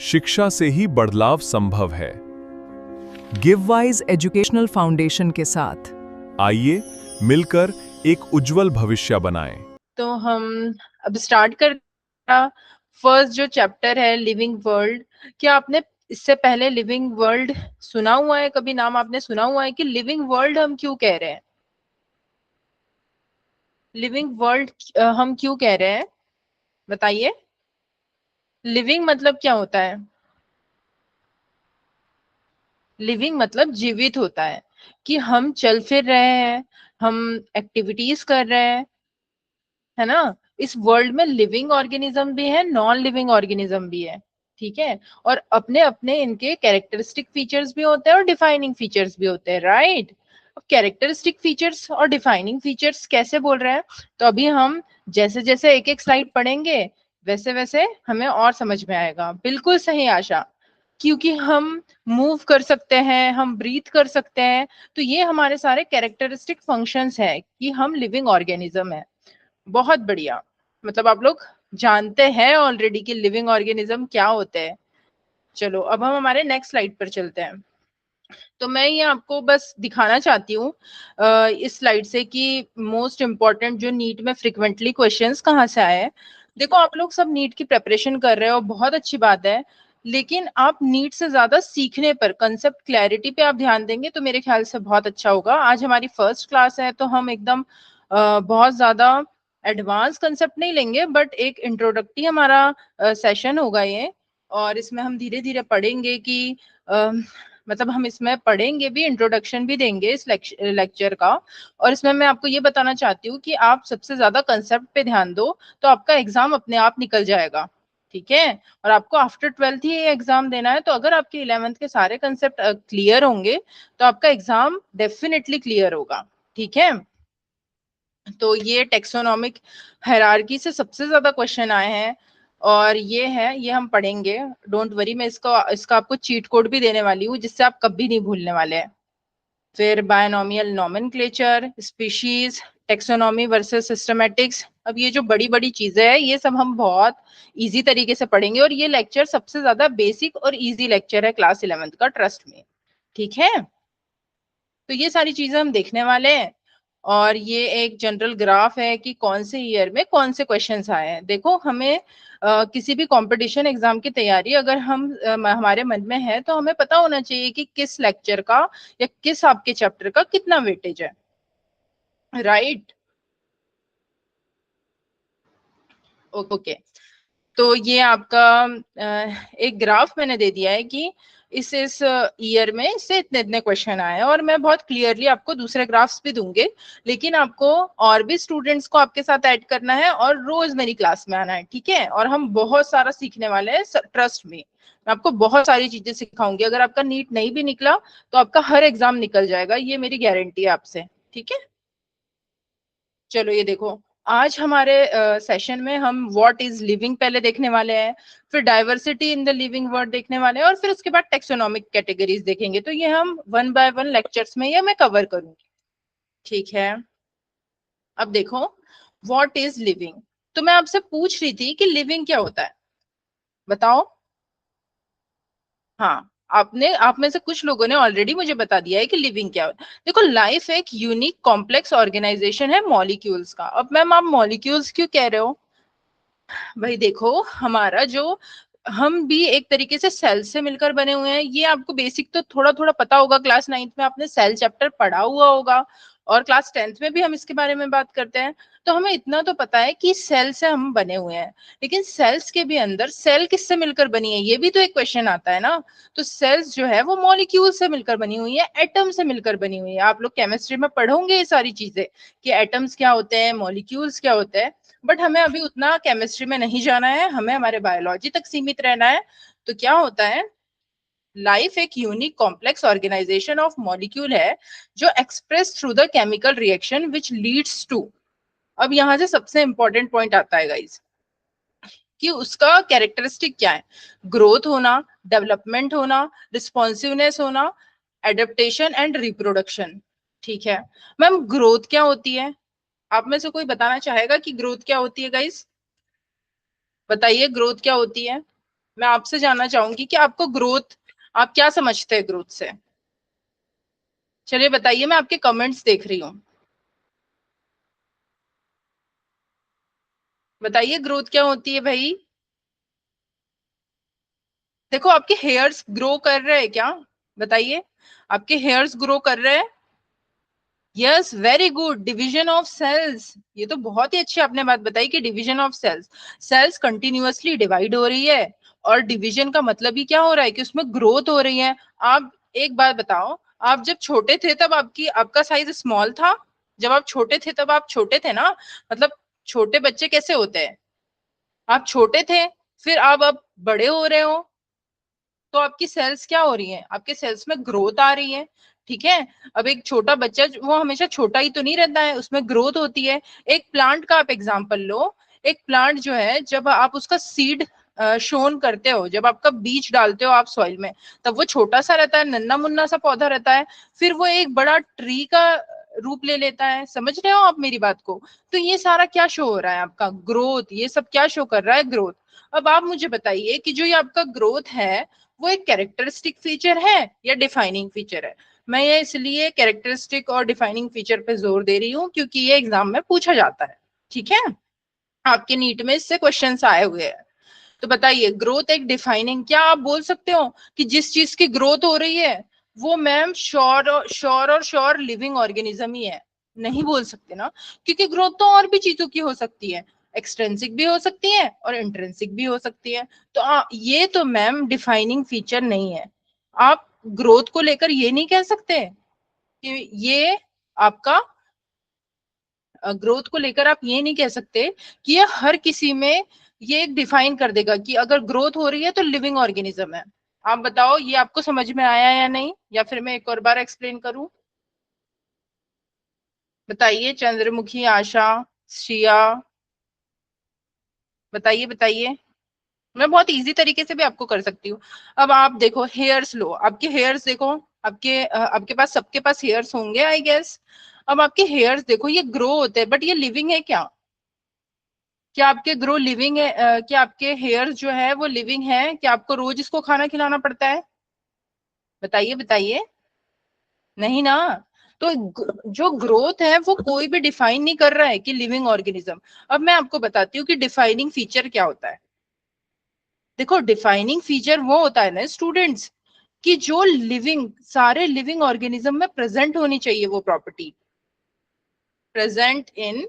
शिक्षा से ही बदलाव संभव है। गिववाइज एजुकेशनल फाउंडेशन के साथ आइए मिलकर एक उज्जवल भविष्य बनाएं। तो हम अब स्टार्ट कर फर्स्ट जो चैप्टर है लिविंग वर्ल्ड। क्या आपने इससे पहले लिविंग वर्ल्ड सुना हुआ है? कभी नाम आपने सुना हुआ है कि लिविंग वर्ल्ड हम क्यों कह रहे हैं? लिविंग वर्ल्ड हम क्यों कह रहे हैं, बताइए। लिविंग मतलब क्या होता है? लिविंग मतलब जीवित होता है, कि हम चल फिर रहे हैं, हम एक्टिविटीज कर रहे हैं, है ना। इस वर्ल्ड में लिविंग ऑर्गेनिज्म भी है, नॉन लिविंग ऑर्गेनिज्म भी है, ठीक है। और अपने अपने इनके कैरेक्टरिस्टिक फीचर्स भी होते हैं और डिफाइनिंग फीचर्स भी होते हैं, राइट। अब कैरेक्टरिस्टिक फीचर्स और डिफाइनिंग फीचर्स कैसे बोल रहे हैं, तो अभी हम जैसे जैसे एक एक स्लाइड पढ़ेंगे वैसे वैसे हमें और समझ में आएगा। बिल्कुल सही आशा, क्योंकि हम मूव कर सकते हैं, हम ब्रीथ कर सकते हैं, तो ये हमारे सारे कैरेक्टरिस्टिक फंक्शंस है कि हम लिविंग ऑर्गेनिज्म है। बहुत बढ़िया, मतलब आप लोग जानते हैं ऑलरेडी कि लिविंग ऑर्गेनिज्म क्या होते हैं। चलो अब हम हमारे नेक्स्ट स्लाइड पर चलते हैं। तो मैं ये आपको बस दिखाना चाहती हूँ इस स्लाइड से कि मोस्ट इम्पोर्टेंट जो नीट में फ्रिक्वेंटली क्वेश्चंस कहाँ से आए हैं। देखो आप लोग सब नीट की प्रिपरेशन कर रहे हो, बहुत अच्छी बात है, लेकिन आप नीट से ज्यादा सीखने पर, कंसेप्ट क्लैरिटी पे आप ध्यान देंगे तो मेरे ख्याल से बहुत अच्छा होगा। आज हमारी फर्स्ट क्लास है तो हम एकदम बहुत ज्यादा एडवांस कंसेप्ट नहीं लेंगे, बट एक इंट्रोडक्टरी हमारा सेशन होगा ये। और इसमें हम धीरे धीरे पढ़ेंगे कि मतलब हम इसमें पढ़ेंगे भी, इंट्रोडक्शन भी देंगे इस लेक्चर का। और इसमें मैं आपको ये बताना चाहती हूँ कि आप सबसे ज्यादा कंसेप्ट पे ध्यान दो तो आपका एग्जाम अपने आप निकल जाएगा, ठीक है। और आपको आफ्टर 12th ही एग्जाम देना है, तो अगर आपके 11th के सारे कंसेप्ट क्लियर होंगे तो आपका एग्जाम डेफिनेटली क्लियर होगा, ठीक है। तो ये टेक्सोनोमिक हायरार्की से सबसे ज्यादा क्वेश्चन आए हैं और ये है, ये हम पढ़ेंगे, डोंट वरी। मैं इसका आपको चीट कोड भी देने वाली हूँ जिससे आप कभी नहीं भूलने वाले हैं। फिर binomial nomenclature, species, taxonomy versus systematics. अब ये जो बड़ी बड़ी चीजें हैं ये सब हम बहुत इजी तरीके से पढ़ेंगे, और ये लेक्चर सबसे ज्यादा बेसिक और इजी लेक्चर है क्लास 11th का, ट्रस्ट में, ठीक है। तो ये सारी चीजें हम देखने वाले हैं। और ये एक जनरल ग्राफ है कि कौन से ईयर में कौन से क्वेश्चंस आए हैं। देखो हमें किसी भी कंपटीशन एग्जाम की तैयारी अगर हम हमारे मन में है तो हमें पता होना चाहिए कि किस लेक्चर का या किस आपके चैप्टर का कितना वेटेज है, राइट। ओके, तो ये आपका एक ग्राफ मैंने दे दिया है कि इस ईयर में इससे इतने इतने क्वेश्चन आए हैं, और मैं बहुत क्लियरली आपको दूसरे ग्राफ्स भी दूंगे, लेकिन आपको और भी स्टूडेंट्स को आपके साथ ऐड करना है और रोज मेरी क्लास में आना है, ठीक है। और हम बहुत सारा सीखने वाले हैं, ट्रस्ट में। मैं आपको बहुत सारी चीजें सिखाऊंगी, अगर आपका नीट नहीं भी निकला तो आपका हर एग्जाम निकल जाएगा, ये मेरी गारंटी है आपसे, ठीक है। चलो ये देखो, आज हमारे सेशन में हम व्हाट इज लिविंग पहले देखने वाले हैं, फिर diversity in the living world देखने वाले हैं, और फिर उसके बाद टेक्सोनोमिक कैटेगरीज देखेंगे। तो ये हम वन बाय वन लेक्चर्स में ये मैं कवर करूंगी, ठीक है। अब देखो व्हाट इज लिविंग, तो मैं आपसे पूछ रही थी कि लिविंग क्या होता है, बताओ। हाँ, आपने आप में से कुछ लोगों ने ऑलरेडी मुझे बता दिया है कि लिविंग क्या होता है। देखो लाइफ एक यूनिक कॉम्प्लेक्स ऑर्गेनाइजेशन है मॉलिक्यूल्स का। अब मैम आप मॉलिक्यूल्स क्यों कह रहे हो? भाई देखो हमारा जो, हम भी एक तरीके से सेल से मिलकर बने हुए हैं। ये आपको बेसिक तो थोड़ा थोड़ा पता होगा, क्लास 9th में आपने सेल चैप्टर पढ़ा हुआ होगा, और क्लास 10th में भी हम इसके बारे में बात करते हैं। तो हमें इतना तो पता है कि सेल से हम बने हुए हैं, लेकिन सेल्स के भी अंदर सेल किससे मिलकर बनी है, ये भी तो एक क्वेश्चन आता है ना। तो सेल्स जो है वो मॉलिक्यूल से मिलकर बनी हुई है, एटम से मिलकर बनी हुई है। आप लोग केमिस्ट्री में पढ़ोगे ये सारी चीजें कि एटम्स क्या होते हैं, मॉलिक्यूल्स क्या होते हैं, बट हमें अभी उतना केमिस्ट्री में नहीं जाना है, हमें हमारे बायोलॉजी तक सीमित रहना है। तो क्या होता है, लाइफ एक unique complex organisation of molecule है जो express through the chemical reaction which leads to. अब यहां से सबसे इंपॉर्टेंट पॉइंट आता है गाइस, कि उसका कैरेक्टरिस्टिक क्या है। ग्रोथ होना, डेवलपमेंट होना, रिस्पॉन्सिवनेस होना, एडेप्टेशन एंड रिप्रोडक्शन, ठीक है। मैम ग्रोथ क्या होती है? आप में से कोई बताना चाहेगा कि ग्रोथ क्या होती है गाइस? बताइए ग्रोथ क्या होती है। मैं आपसे जानना चाहूंगी कि आपको ग्रोथ, आप क्या समझते हैं ग्रोथ से? चलिए बताइए, मैं आपके कमेंट्स देख रही हूँ। बताइए ग्रोथ क्या होती है भाई? देखो, आपके हेयर्स ग्रो कर रहे हैं क्या? बताइए, आपके हेयर्स ग्रो कर रहे हैं? Yes, very good, division of cells. ये तो बहुत ही अच्छी आपने बात बताई कि division of cells, cells continuously divide हो रही है, और डिवीजन का मतलब ही क्या हो रहा है कि उसमें ग्रोथ हो रही है। आप एक बात बताओ, आप जब छोटे थे तब आपका साइज स्मॉल था? जब आप छोटे थे तब आप छोटे थे ना? मतलब छोटे बच्चे कैसे होते हैं? आप छोटे थे, फिर अब बड़े हो रहे हो, तो आपकी सेल्स क्या हो रही हैं? आपके सेल्स में ग्रोथ आ रही है। ठीक है, अब एक छोटा बच्चा वो हमेशा छोटा ही तो नहीं रहता है, उसमें ग्रोथ होती है। एक प्लांट का आप एग्जांपल लो। एक प्लांट जो है, जब आप उसका सीड शोन करते हो, जब आपका बीज डालते हो आप सॉइल में, तब वो छोटा सा रहता है, नन्ना मुन्ना सा पौधा रहता है, फिर वो एक बड़ा ट्री का रूप ले लेता है। समझ रहे हो आप मेरी बात को? तो ये सारा क्या शो हो रहा है? आपका ग्रोथ, ये सब क्या शो कर रहा है? ग्रोथ। अब आप मुझे बताइए कि जो ये आपका ग्रोथ है, वो एक कैरेक्टरिस्टिक फीचर है या डिफाइनिंग फीचर है? मैं ये इसलिए कैरेक्टरिस्टिक और डिफाइनिंग फीचर पे जोर दे रही हूँ क्योंकि ये एग्जाम में पूछा जाता है। ठीक है, आपके नीट में इससे क्वेश्चंस आए हुए हैं। तो बताइए, ग्रोथ एक डिफाइनिंग, क्या आप बोल सकते हो कि जिस चीज की ग्रोथ हो रही है वो मैम श्योर लिविंग ऑर्गेनिज्म ही है? नहीं बोल सकते ना, क्योंकि ग्रोथ तो और भी चीजों की हो सकती है, एक्सट्रेंसिक भी हो सकती है और इंट्रेंसिक भी हो सकती है। तो ये तो मैम डिफाइनिंग फीचर नहीं है। आप ग्रोथ को लेकर ये नहीं कह सकते कि ये आपका, ग्रोथ को लेकर आप ये नहीं कह सकते कि ये हर किसी में ये एक डिफाइन कर देगा कि अगर ग्रोथ हो रही है तो लिविंग ऑर्गेनिज्म है। आप बताओ, ये आपको समझ में आया या नहीं, या फिर मैं एक और बार एक्सप्लेन करूं? बताइए चंद्रमुखी, आशा, श्रिया, बताइए बताइए। मैं बहुत इजी तरीके से भी आपको कर सकती हूँ। अब आप देखो, हेयर्स लो, आपके हेयर्स देखो, आपके पास, सबके पास हेयर्स होंगे आई गेस। अब आपके हेयर्स देखो, ये ग्रो होते हैं, बट ये लिविंग है क्या? क्या आपके ग्रो लिविंग है? क्या आपके हेयर्स जो है वो लिविंग है? क्या आपको रोज इसको खाना खिलाना पड़ता है? बताइए बताइए। नहीं ना। तो जो ग्रोथ है वो कोई भी डिफाइन नहीं कर रहा है कि लिविंग ऑर्गेनिज्म। अब मैं आपको बताती हूँ कि डिफाइनिंग फीचर क्या होता है। देखो, डिफाइनिंग फीचर वो होता है ना स्टूडेंट्स, कि जो लिविंग, सारे लिविंग ऑर्गेनिज्म में प्रेजेंट होनी चाहिए वो property, present in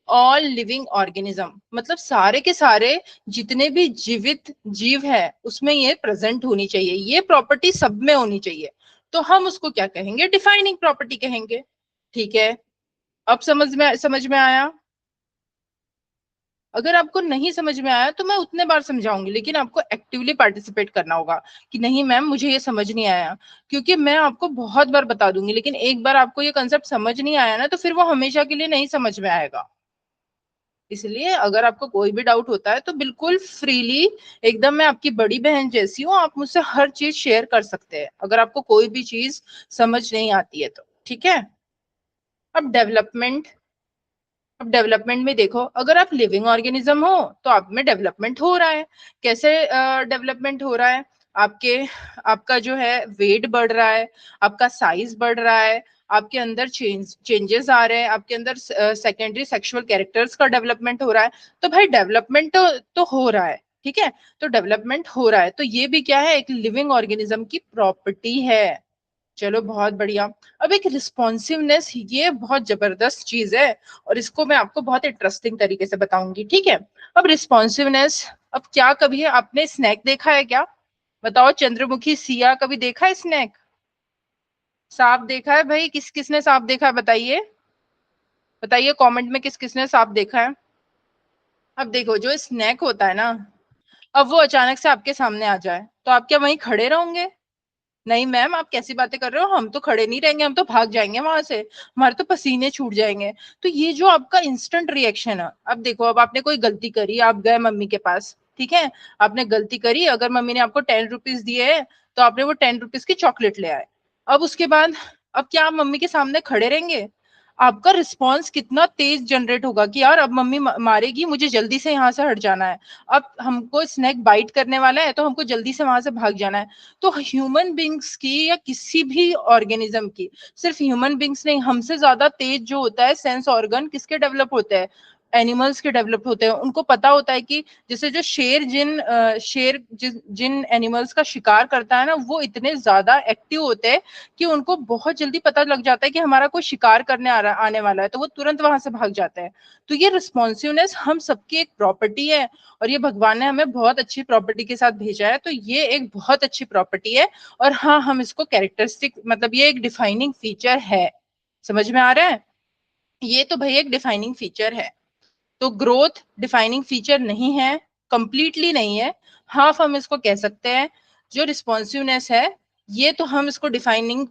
all living organism, मतलब सारे के सारे जितने भी जीवित जीव है उसमें ये प्रेजेंट होनी चाहिए, ये प्रॉपर्टी सब में होनी चाहिए। तो हम उसको क्या कहेंगे? डिफाइनिंग प्रॉपर्टी कहेंगे। ठीक है, अब समझ में आया? अगर आपको नहीं समझ में आया तो मैं उतने बार समझाऊंगी, लेकिन आपको एक्टिवली पार्टिसिपेट करना होगा कि नहीं मैम मुझे ये समझ नहीं आया, क्योंकि मैं आपको बहुत बार बता दूंगी, लेकिन एक बार आपको ये कंसेप्ट समझ नहीं आया ना, तो फिर वो हमेशा के लिए नहीं समझ में आएगा। इसलिए अगर आपको कोई भी डाउट होता है तो बिल्कुल फ्रीली, एकदम मैं आपकी बड़ी बहन जैसी हूँ, आप मुझसे हर चीज शेयर कर सकते हैं अगर आपको कोई भी चीज समझ नहीं आती है तो। ठीक है, अब डेवलपमेंट, अब डेवलपमेंट में देखो, अगर आप लिविंग ऑर्गेनिज्म हो तो आप में डेवलपमेंट हो रहा है। कैसे डेवलपमेंट हो रहा है? आपके, आपका जो है वेट बढ़ रहा है, आपका साइज बढ़ रहा है, आपके अंदर चेंजेस आ रहे हैं, आपके अंदर सेकेंडरी सेक्सुअल कैरेक्टर्स का डेवलपमेंट हो रहा है। तो भाई डेवलपमेंट तो हो रहा है। ठीक है, तो डेवलपमेंट हो रहा है, तो ये भी क्या है? एक लिविंग ऑर्गेनिज्म की प्रॉपर्टी है। चलो बहुत बढ़िया। अब एक रिस्पॉन्सिवनेस, ये बहुत जबरदस्त चीज है, और इसको मैं आपको बहुत इंटरेस्टिंग तरीके से बताऊंगी। ठीक है, अब रिस्पॉन्सिवनेस, अब क्या कभी आपने स्नैक देखा है क्या? बताओ चंद्रमुखी, सिया, कभी देखा है स्नैक? सांप देखा है भाई? किस किसने सांप देखा है? बताइए बताइए, कमेंट में किस किसने सांप देखा है? अब देखो, जो स्नैक होता है ना, अब वो अचानक से आपके सामने आ जाए तो आप क्या वहीं खड़े रहोगे? नहीं मैम, आप कैसी बातें कर रहे हो, हम तो खड़े नहीं रहेंगे, हम तो भाग जाएंगे वहां से, हमारे तो पसीने छूट जाएंगे। तो ये जो आपका इंस्टेंट रिएक्शन है, अब देखो, अब आपने कोई गलती करी, आप गए मम्मी के पास, ठीक है, आपने गलती करी, अगर मम्मी ने आपको 10 रुपीज दिए है तो आपने वो 10 रुपीज की चॉकलेट ले आए। अब उसके बाद, अब क्या आप मम्मी के सामने खड़े रहेंगे? आपका रिस्पॉन्स कितना तेज जनरेट होगा कि यार अब मम्मी मारेगी, मुझे जल्दी से यहाँ से हट जाना है, अब हमको स्नैक बाइट करने वाला है तो हमको जल्दी से वहां से भाग जाना है। तो ह्यूमन बींग्स की या किसी भी ऑर्गेनिज्म की, सिर्फ ह्यूमन बींग्स नहीं, हमसे ज्यादा तेज जो होता है सेंस ऑर्गन किसके डेवलप होते हैं, एनिमल्स के डेवलप होते हैं। उनको पता होता है कि जैसे जो शेर जिन एनिमल्स का शिकार करता है ना, वो इतने ज्यादा एक्टिव होते हैं कि उनको बहुत जल्दी पता लग जाता है कि हमारा कोई शिकार करने आने वाला है, तो वो तुरंत वहां से भाग जाते हैं। तो ये रिस्पॉन्सिवनेस हम सबकी एक प्रॉपर्टी है, और ये भगवान ने हमें बहुत अच्छी प्रॉपर्टी के साथ भेजा है, तो ये एक बहुत अच्छी प्रॉपर्टी है। और हाँ, हम इसको कैरेक्टरिस्टिक, मतलब ये एक डिफाइनिंग फीचर है। समझ में आ रहा है? ये तो भाई एक डिफाइनिंग फीचर है। तो ग्रोथ डिफाइनिंग फीचर नहीं है, कंप्लीटली नहीं है, हाफ हम इसको कह सकते हैं। जो रिस्पॉन्सिवनेस है, ये तो हम इसको डिफाइनिंग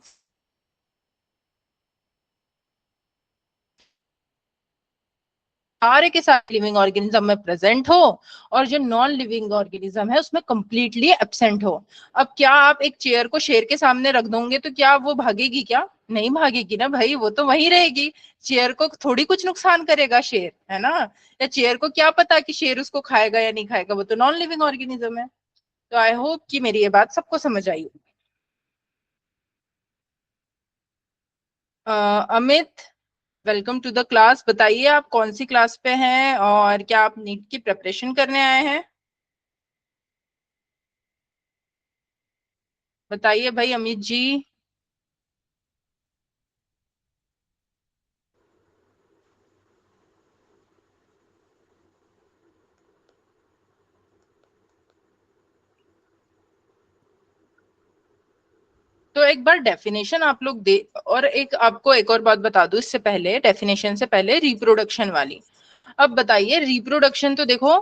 सारे के सारे लिविंग ऑर्गेनिज्म में प्रेजेंट हो, और जो नॉन लिविंग ऑर्गेनिज्म है उसमें कंप्लीटली एब्सेंट हो। अब क्या आप एक चेयर को शेर के सामने रख दोगे तो क्या वो भागेगी? क्या नहीं भागेगी ना भाई, वो तो वहीं रहेगी। चेयर को थोड़ी कुछ नुकसान करेगा शेर, है ना? या चेयर को क्या पता कि शेर उसको खाएगा या नहीं खाएगा, वो तो नॉन लिविंग ऑर्गेनिज्म है। तो आई होप कि मेरी ये बात सबको समझ आई। Amit, welcome to the class. बताइए आप कौन सी क्लास पे हैं और क्या आप नीट की प्रिपरेशन करने आए हैं? बताइए भाई अमित जी। तो एक बार डेफिनेशन आप लोग दे, और एक आपको एक और बात बता दूं इससे पहले, डेफिनेशन से पहले, रिप्रोडक्शन वाली। अब बताइए, रिप्रोडक्शन तो देखो,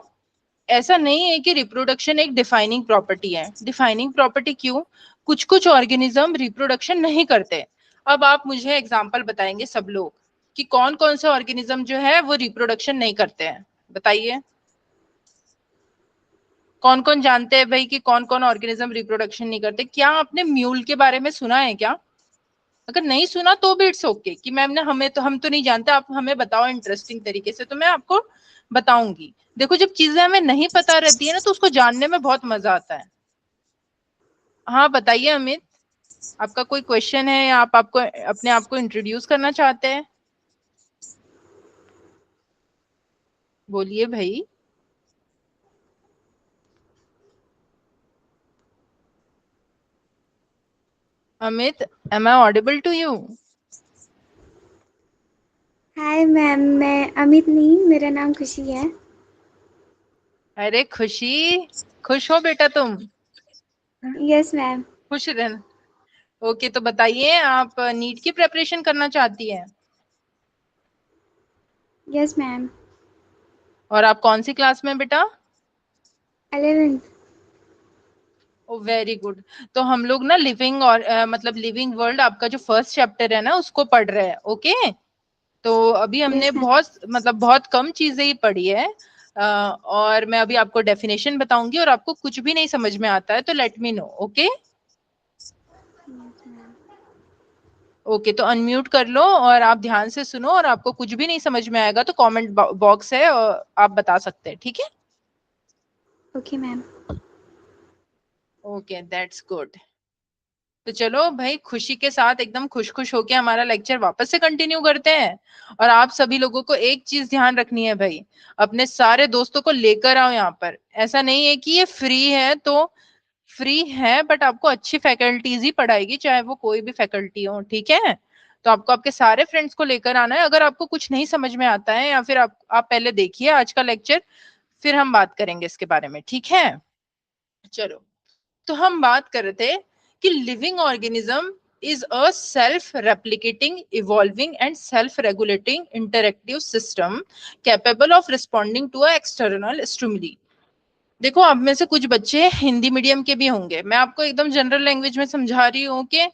ऐसा नहीं है कि रिप्रोडक्शन एक डिफाइनिंग प्रॉपर्टी है। डिफाइनिंग प्रॉपर्टी क्यों? कुछ कुछ ऑर्गेनिज्म रिप्रोडक्शन नहीं करते। अब आप मुझे एग्जांपल बताएंगे सब लोग कि कौन कौन से ऑर्गेनिज्म जो है वो रिप्रोडक्शन नहीं करते हैं। बताइए, कौन कौन जानते हैं भाई कि कौन कौन ऑर्गेनिज्म रिप्रोडक्शन नहीं करते? क्या आपने म्यूल के बारे में सुना है क्या? अगर नहीं सुना तो भी इट्स ओके कि मैम ने हमें तो, हम तो नहीं जानते, आप हमें बताओ इंटरेस्टिंग तरीके से तो मैं आपको बताऊंगी। देखो, जब चीजें हमें नहीं पता रहती है ना तो उसको जानने में बहुत मजा आता है। हाँ बताइए अमित, आपका कोई क्वेश्चन है या आप आपको अपने आप को इंट्रोड्यूस करना चाहते हैं? बोलिए भाई। Amit, am I audible to you? Hi ma'am, मैं अमित नहीं, मेरा नाम खुशी है। अरे खुशी, खुश हो बेटा तुम? Yes ma'am. खुश रहना। ओके, तो बताइए, आप नीट की प्रिपरेशन करना चाहती है? Yes ma'am. और आप कौन सी क्लास में बेटा? 11th। ओ वेरी गुड। तो हम लोग ना लिविंग और मतलब लिविंग वर्ल्ड, आपका जो फर्स्ट चैप्टर है ना उसको पढ़ रहे हैं। ओके, तो अभी हमने यस मैम। बहुत, मतलब बहुत कम चीजें ही पढ़ी है। और मैं अभी आपको डेफिनेशन बताऊंगी, और आपको कुछ भी नहीं समझ में आता है तो let me know. Okay okay, तो अनम्यूट कर लो और आप ध्यान से सुनो, और आपको कुछ भी नहीं समझ में आएगा तो कमेंट बॉक्स है और आप बता सकते हैं, ठीक है? Okay ma'am. Okay, that's good. तो चलो भाई, खुशी के साथ एकदम खुश खुश होके हमारा लेक्चर वापस से कंटिन्यू करते हैं। और आप सभी लोगों को एक चीज ध्यान रखनी है भाई, अपने सारे दोस्तों को लेकर आओ यहाँ पर। ऐसा नहीं है कि ये फ्री है तो फ्री है, बट आपको अच्छी फैकल्टीज ही पढ़ाएगी, चाहे वो कोई भी फैकल्टी हो, ठीक है? तो आपको आपके सारे फ्रेंड्स को लेकर आना है। अगर आपको कुछ नहीं समझ में आता है, या फिर आप पहले देखिए आज का लेक्चर, फिर हम बात करेंगे इसके बारे में, ठीक है? चलो, तो हम बात कर रहे थे कि living organism is a self replicating, evolving and self regulating interactive system capable of responding to a external stimuli. देखो, आप में से कुछ बच्चे हिंदी मीडियम के भी होंगे, मैं आपको एकदम जनरल लैंग्वेज में समझा रही हूँ कि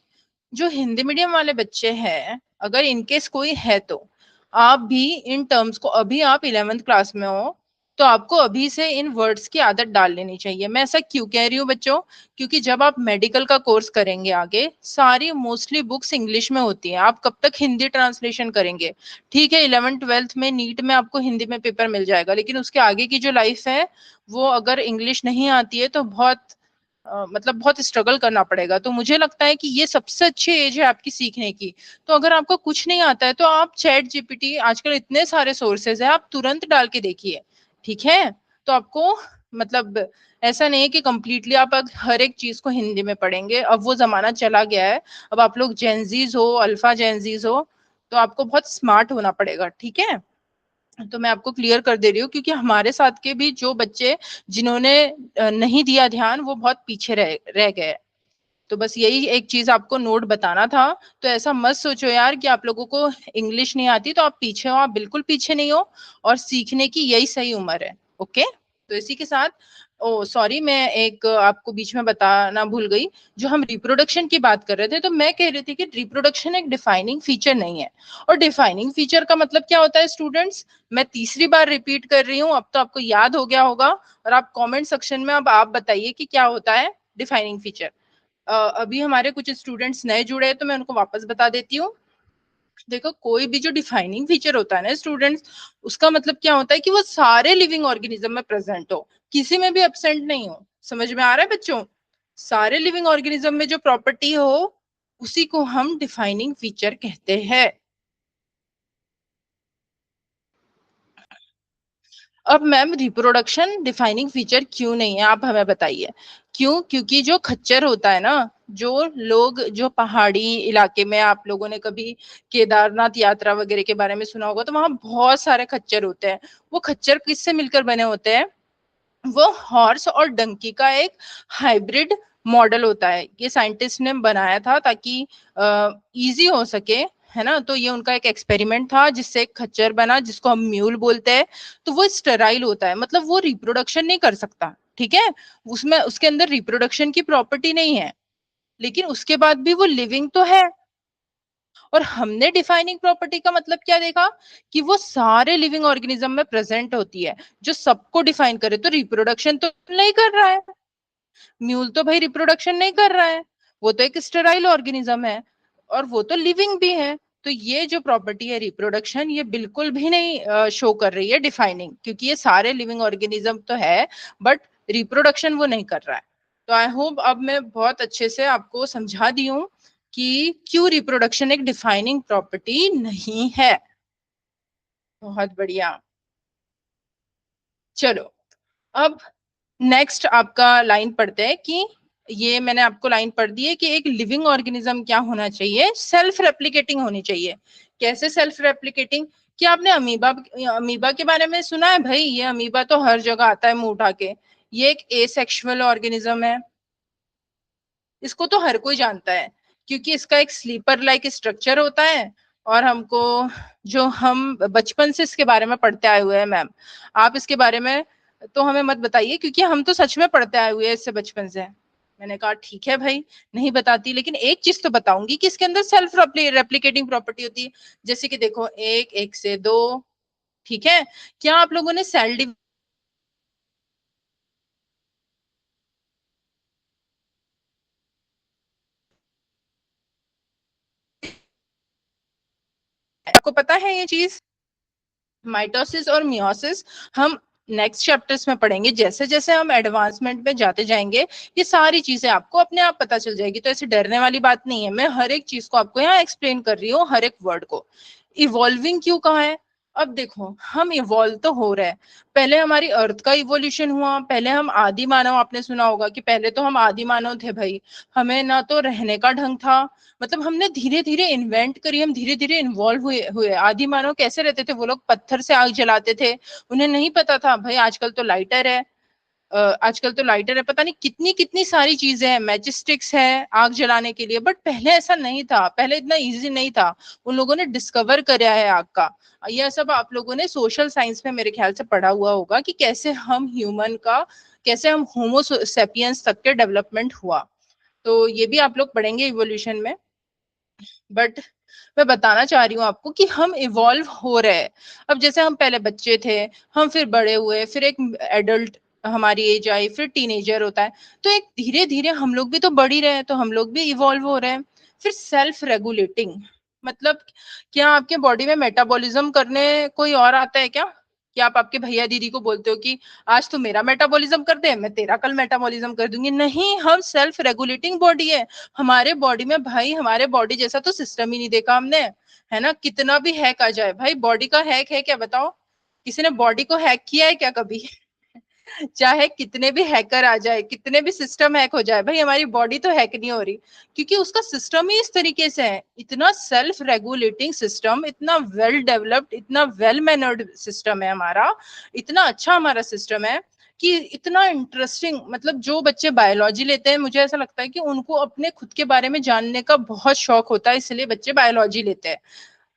जो हिंदी मीडियम वाले बच्चे हैं, अगर इनकेस कोई है तो आप भी इन टर्म्स को, अभी आप 11th क्लास में हो, तो तो आपको अभी से इन वर्ड्स की आदत डाल लेनी चाहिए। मैं ऐसा क्यों कह रही हूँ बच्चों, क्योंकि जब आप मेडिकल का कोर्स करेंगे आगे, सारी मोस्टली बुक्स इंग्लिश में होती हैं। आप कब तक हिंदी ट्रांसलेशन करेंगे? ठीक है, 11th 12th में नीट में आपको हिंदी में पेपर मिल जाएगा, लेकिन उसके आगे की जो लाइफ है वो अगर इंग्लिश नहीं आती है तो बहुत मतलब बहुत स्ट्रगल करना पड़ेगा। तो मुझे लगता है कि ये सबसे अच्छी एज है आपकी सीखने की। तो अगर आपको कुछ नहीं आता है तो आप चैट जीपीटी, आजकल इतने सारे सोर्सेज है, आप तुरंत डाल के देखिए, ठीक है? तो आपको मतलब ऐसा नहीं है कि कंप्लीटली आप हर एक चीज को हिंदी में पढ़ेंगे। अब वो जमाना चला गया है। अब आप लोग जेनजीज हो, अल्फा जेनजीज हो, तो आपको बहुत स्मार्ट होना पड़ेगा, ठीक है? तो मैं आपको क्लियर कर दे रही हूँ, क्योंकि हमारे साथ के भी जो बच्चे जिन्होंने नहीं दिया ध्यान, वो बहुत पीछे रह गए। तो बस यही एक चीज आपको नोट बताना था। तो ऐसा मत सोचो यार कि आप लोगों को इंग्लिश नहीं आती तो आप पीछे हो, आप बिल्कुल पीछे नहीं हो, और सीखने की यही सही उम्र है। ओके, तो इसी के साथ, ओ सॉरी, मैं एक आपको बीच में बताना भूल गई। जो हम रिप्रोडक्शन की बात कर रहे थे, तो मैं कह रही थी कि रिप्रोडक्शन एक डिफाइनिंग फीचर नहीं है। और डिफाइनिंग फीचर का मतलब क्या होता है स्टूडेंट्स? मैं तीसरी बार रिपीट कर रही हूँ, अब तो आपको याद हो गया होगा। और आप कमेंट सेक्शन में अब आप बताइए कि क्या होता है डिफाइनिंग फीचर। अभी हमारे कुछ स्टूडेंट्स नए जुड़े हैं, तो मैं उनको वापस बता देती हूँ। देखो, कोई भी जो डिफाइनिंग फीचर होता है ना स्टूडेंट्स, उसका मतलब क्या होता है कि वो सारे लिविंग ऑर्गेनिज्म में प्रेजेंट हो, किसी में भी एब्सेंट नहीं हो। समझ में आ रहा है बच्चों? सारे लिविंग ऑर्गेनिज्म में जो प्रॉपर्टी हो, उसी को हम डिफाइनिंग फीचर कहते हैं। अब मैम, रिप्रोडक्शन डिफाइनिंग फीचर क्यों नहीं है, आप हमें बताइए क्यों? क्योंकि जो खच्चर होता है ना, जो लोग जो पहाड़ी इलाके में, आप लोगों ने कभी केदारनाथ यात्रा वगैरह के बारे में सुना होगा, तो वहां बहुत सारे खच्चर होते हैं। वो खच्चर किससे मिलकर बने होते हैं? वो हॉर्स और डंकी का एक हाइब्रिड मॉडल होता है। ये साइंटिस्ट ने बनाया था ताकि इजी हो सके, है ना? तो ये उनका एक एक्सपेरिमेंट था, जिससे एक खच्चर बना जिसको हम म्यूल बोलते हैं। तो वो स्टेराइल होता है, मतलब वो रिप्रोडक्शन नहीं कर सकता, ठीक है? उसमें उसके अंदर रिप्रोडक्शन की प्रॉपर्टी नहीं है, लेकिन उसके बाद भी वो लिविंग तो है। और हमने डिफाइनिंग प्रॉपर्टी का मतलब क्या देखा? कि वो सारे लिविंग ऑर्गेनिज्म में प्रेजेंट होती है, जो सबको डिफाइन करे। तो रिप्रोडक्शन तो नहीं कर रहा है, म्यूल तो भाई रिप्रोडक्शन नहीं कर रहा है, वो तो एक स्टेराइल ऑर्गेनिज्म है, और वो तो लिविंग भी है। तो ये जो प्रॉपर्टी है रिप्रोडक्शन, ये बिल्कुल भी नहीं शो कर रही है डिफाइनिंग, क्योंकि ये सारे लिविंग ऑर्गेनिज्म तो है, बट रिप्रोडक्शन वो नहीं कर रहा है। तो आई होप अब मैं बहुत अच्छे से आपको समझा दी हूँ कि क्यों रिप्रोडक्शन एक डिफाइनिंग प्रॉपर्टी नहीं है। बहुत बढ़िया। चलो, अब नेक्स्ट आपका लाइन पढ़ते हैं कि ये मैंने आपको लाइन पढ़ दी है कि एक लिविंग ऑर्गेनिज्म क्या होना चाहिए? सेल्फ रेप्लिकेटिंग होनी चाहिए। कैसे सेल्फ रेप्लिकेटिंग? क्या आपने अमीबा अमीबा के बारे में सुना है? भाई, ये अमीबा तो हर जगह आता है मुंह उठा के। ये एक एसेक्सुअल ऑर्गेनिज्म है, इसको तो हर कोई जानता है, क्योंकि इसका एक स्लीपर लाइक स्ट्रक्चर होता है। और हमको, जो हम बचपन से इसके बारे में पढ़ते आए हुए हैं मैम, आप इसके बारे में तो हमें मत बताइए, क्योंकि हम तो सच में पढ़ते आए हुए हैं इससे बचपन से। मैंने कहा ठीक है भाई, नहीं बताती, लेकिन एक चीज तो बताऊंगी कि इसके अंदर सेल्फ रेप्लिकेटिंग प्रॉपर्टी होती है। जैसे कि देखो, एक, एक से दो, ठीक है? क्या आप लोगों ने सेल आपको पता है ये चीज? माइटोसिस और मियोसिस हम नेक्स्ट चैप्टर्स में पढ़ेंगे। जैसे जैसे हम एडवांसमेंट में जाते जाएंगे, ये सारी चीजें आपको अपने आप पता चल जाएगी। तो ऐसे डरने वाली बात नहीं है, मैं हर एक चीज को आपको यहाँ एक्सप्लेन कर रही हूँ, हर एक वर्ड को। इवॉल्विंग क्यों कहा है? अब देखो, हम इवॉल्व तो हो रहे हैं। पहले हमारी अर्थ का इवोल्यूशन हुआ, पहले हम आदि मानव, आपने सुना होगा कि पहले तो हम आदि मानव थे भाई। हमें ना तो रहने का ढंग था, मतलब हमने धीरे धीरे इन्वेंट करी, हम धीरे धीरे इन्वॉल्व हुए हुए आदि मानव कैसे रहते थे? वो लोग पत्थर से आग जलाते थे। उन्हें नहीं पता था भाई आजकल तो लाइटर है, आजकल तो लाइटर है, पता नहीं कितनी कितनी सारी चीजें हैं, मैजिस्टिक्स है आग जलाने के लिए। बट पहले ऐसा नहीं था, पहले इतना इजी नहीं था। उन लोगों ने डिस्कवर कराया है आग का। यह सब आप लोगों ने सोशल साइंस में मेरे ख्याल से पढ़ा हुआ होगा कि कैसे हम ह्यूमन का, कैसे हम होमो सेपियंस तक के डेवलपमेंट हुआ। तो ये भी आप लोग पढ़ेंगे इवोल्यूशन में। बट मैं बताना चाह रही हूँ आपको कि हम इवॉल्व हो रहे हैं। अब जैसे हम पहले बच्चे थे, हम फिर बड़े हुए, फिर एक एडल्ट हमारी एज आई, फिर टीनेजर होता है, तो एक धीरे धीरे हम लोग भी तो बढ़ ही रहे हैं, तो हम लोग भी इवॉल्व हो रहे हैं। फिर सेल्फ रेगुलेटिंग मतलब क्या आपके बॉडी में मेटाबॉलिज्म करने कोई और आता है क्या? कि आप आपके भैया दीदी को बोलते हो कि आज तू मेरा मेटाबॉलिज्म कर दे, मैं तेरा कल मेटाबॉलिज्म कर दूंगी? नहीं, हम सेल्फ रेगुलेटिंग बॉडी है। हमारे बॉडी में भाई, हमारे बॉडी जैसा तो सिस्टम ही नहीं देखा हमने, है ना? कितना भी हैक आ जाए भाई, बॉडी का हैक है क्या बताओ? किसी ने बॉडी को हैक किया है क्या कभी? चाहे कितने भी हैकर आ जाए, कितने भी सिस्टम हैक हो जाए, भाई हमारी बॉडी तो हैक नहीं हो रही, क्योंकि उसका सिस्टम ही इस तरीके से है। इतना सेल्फ रेगुलेटिंग सिस्टम, इतना वेल डेवलप्ड, इतना वेल मैनर्ड सिस्टम है हमारा, इतना अच्छा हमारा सिस्टम है कि इतना इंटरेस्टिंग। मतलब जो बच्चे बायोलॉजी लेते हैं, मुझे ऐसा लगता है कि उनको अपने खुद के बारे में जानने का बहुत शौक होता है, इसलिए बच्चे बायोलॉजी लेते हैं।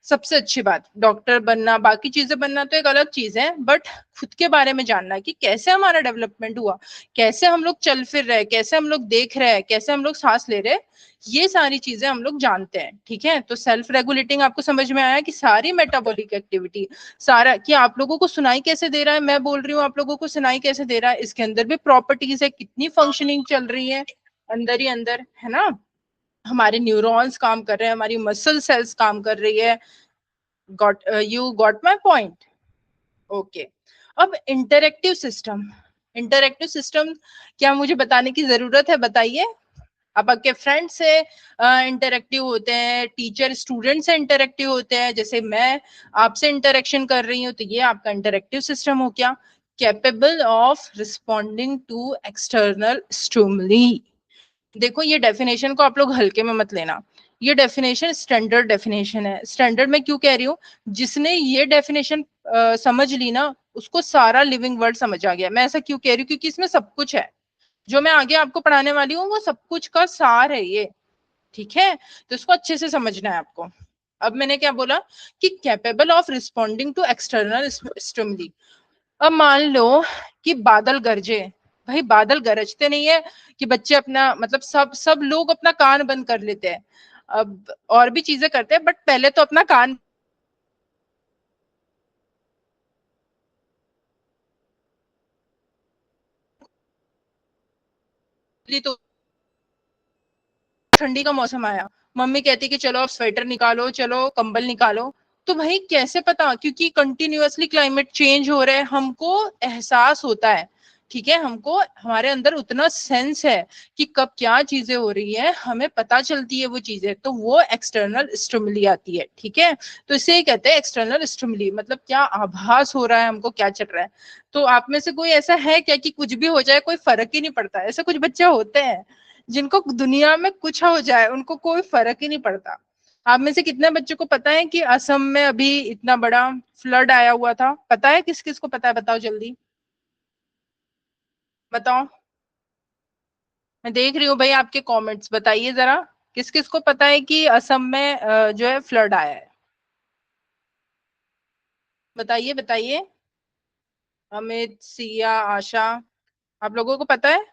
सबसे अच्छी बात, डॉक्टर बनना, बाकी चीजें बनना तो एक अलग चीज है, बट खुद के बारे में जानना कि कैसे हमारा डेवलपमेंट हुआ, कैसे हम लोग चल फिर रहे हैं, कैसे हम लोग देख रहे हैं, कैसे हम लोग सांस ले रहे हैं, ये सारी चीजें हम लोग जानते हैं। ठीक है, तो सेल्फ रेगुलेटिंग आपको समझ में आया कि सारी मेटाबॉलिक एक्टिविटी, सारा कि आप लोगों को सुनाई कैसे दे रहा है, मैं बोल रही हूँ आप लोगों को सुनाई कैसे दे रहा है, इसके अंदर भी प्रॉपर्टीज है, कितनी फंक्शनिंग चल रही है अंदर ही अंदर, है ना? हमारे न्यूरॉन्स काम कर रहे हैं, हमारी मसल सेल्स काम कर रही है। Got you got my point? Okay. अब इंटरेक्टिव सिस्टम क्या मुझे बताने की जरूरत है? बताइए। आप आपके फ्रेंड से इंटरेक्टिव होते हैं, टीचर स्टूडेंट से इंटरेक्टिव होते हैं, जैसे मैं आपसे इंटरेक्शन कर रही हूँ, तो ये आपका इंटरेक्टिव सिस्टम हो गया। Capable of responding to external stimuli. देखो, ये डेफिनेशन को आप लोग हल्के में मत लेना, ये डेफिनेशन स्टैंडर्ड डेफिनेशन है। स्टैंडर्ड में क्यों कह रही हूँ? जिसने ये डेफिनेशन समझ ली ना, उसको सारा लिविंग वर्ड समझ आ गया। मैं ऐसा क्यों कह रही हूँ? क्योंकि इसमें सब कुछ है, जो मैं आगे आपको पढ़ाने वाली हूँ वो सब कुछ का सार है ये। ठीक है, तो इसको अच्छे से समझना है आपको। अब मैंने क्या बोला कि capable of responding to external stimuli. अब मान लो कि बादल गरजे, भाई बादल गरजते नहीं है कि बच्चे अपना मतलब सब सब लोग अपना कान बंद कर लेते हैं, अब और भी चीजें करते हैं, बट पहले तो अपना कान तो ठंडी का मौसम आया, मम्मी कहती कि चलो अब स्वेटर निकालो, चलो कंबल निकालो। तो भाई कैसे पता? क्योंकि कंटिन्यूअसली क्लाइमेट चेंज हो रहा है, हमको एहसास होता है। ठीक है, हमको हमारे अंदर उतना सेंस है कि कब क्या चीजें हो रही है, हमें पता चलती है वो चीजें, तो वो एक्सटर्नल स्टिमुली आती है। ठीक है, तो इसे ही कहते हैं एक्सटर्नल स्टिमुली, मतलब क्या आभास हो रहा है हमको, क्या चल रहा है। तो आप में से कोई ऐसा है क्या कि कुछ भी हो जाए कोई फर्क ही नहीं पड़ता? ऐसे कुछ बच्चे होते हैं जिनको दुनिया में कुछ हो जाए उनको कोई फर्क ही नहीं पड़ता। आप में से कितने बच्चों को पता है कि असम में अभी इतना बड़ा फ्लड आया हुआ था? पता है? किस किस को पता है? बताओ जल्दी, बताओ। मैं देख रही हूँ भाई आपके कमेंट्स, बताइए जरा, किस किस को पता है कि असम में जो है फ्लड आया है? बताइए बताइए। अमित, सिया, आशा, आप लोगों को पता है?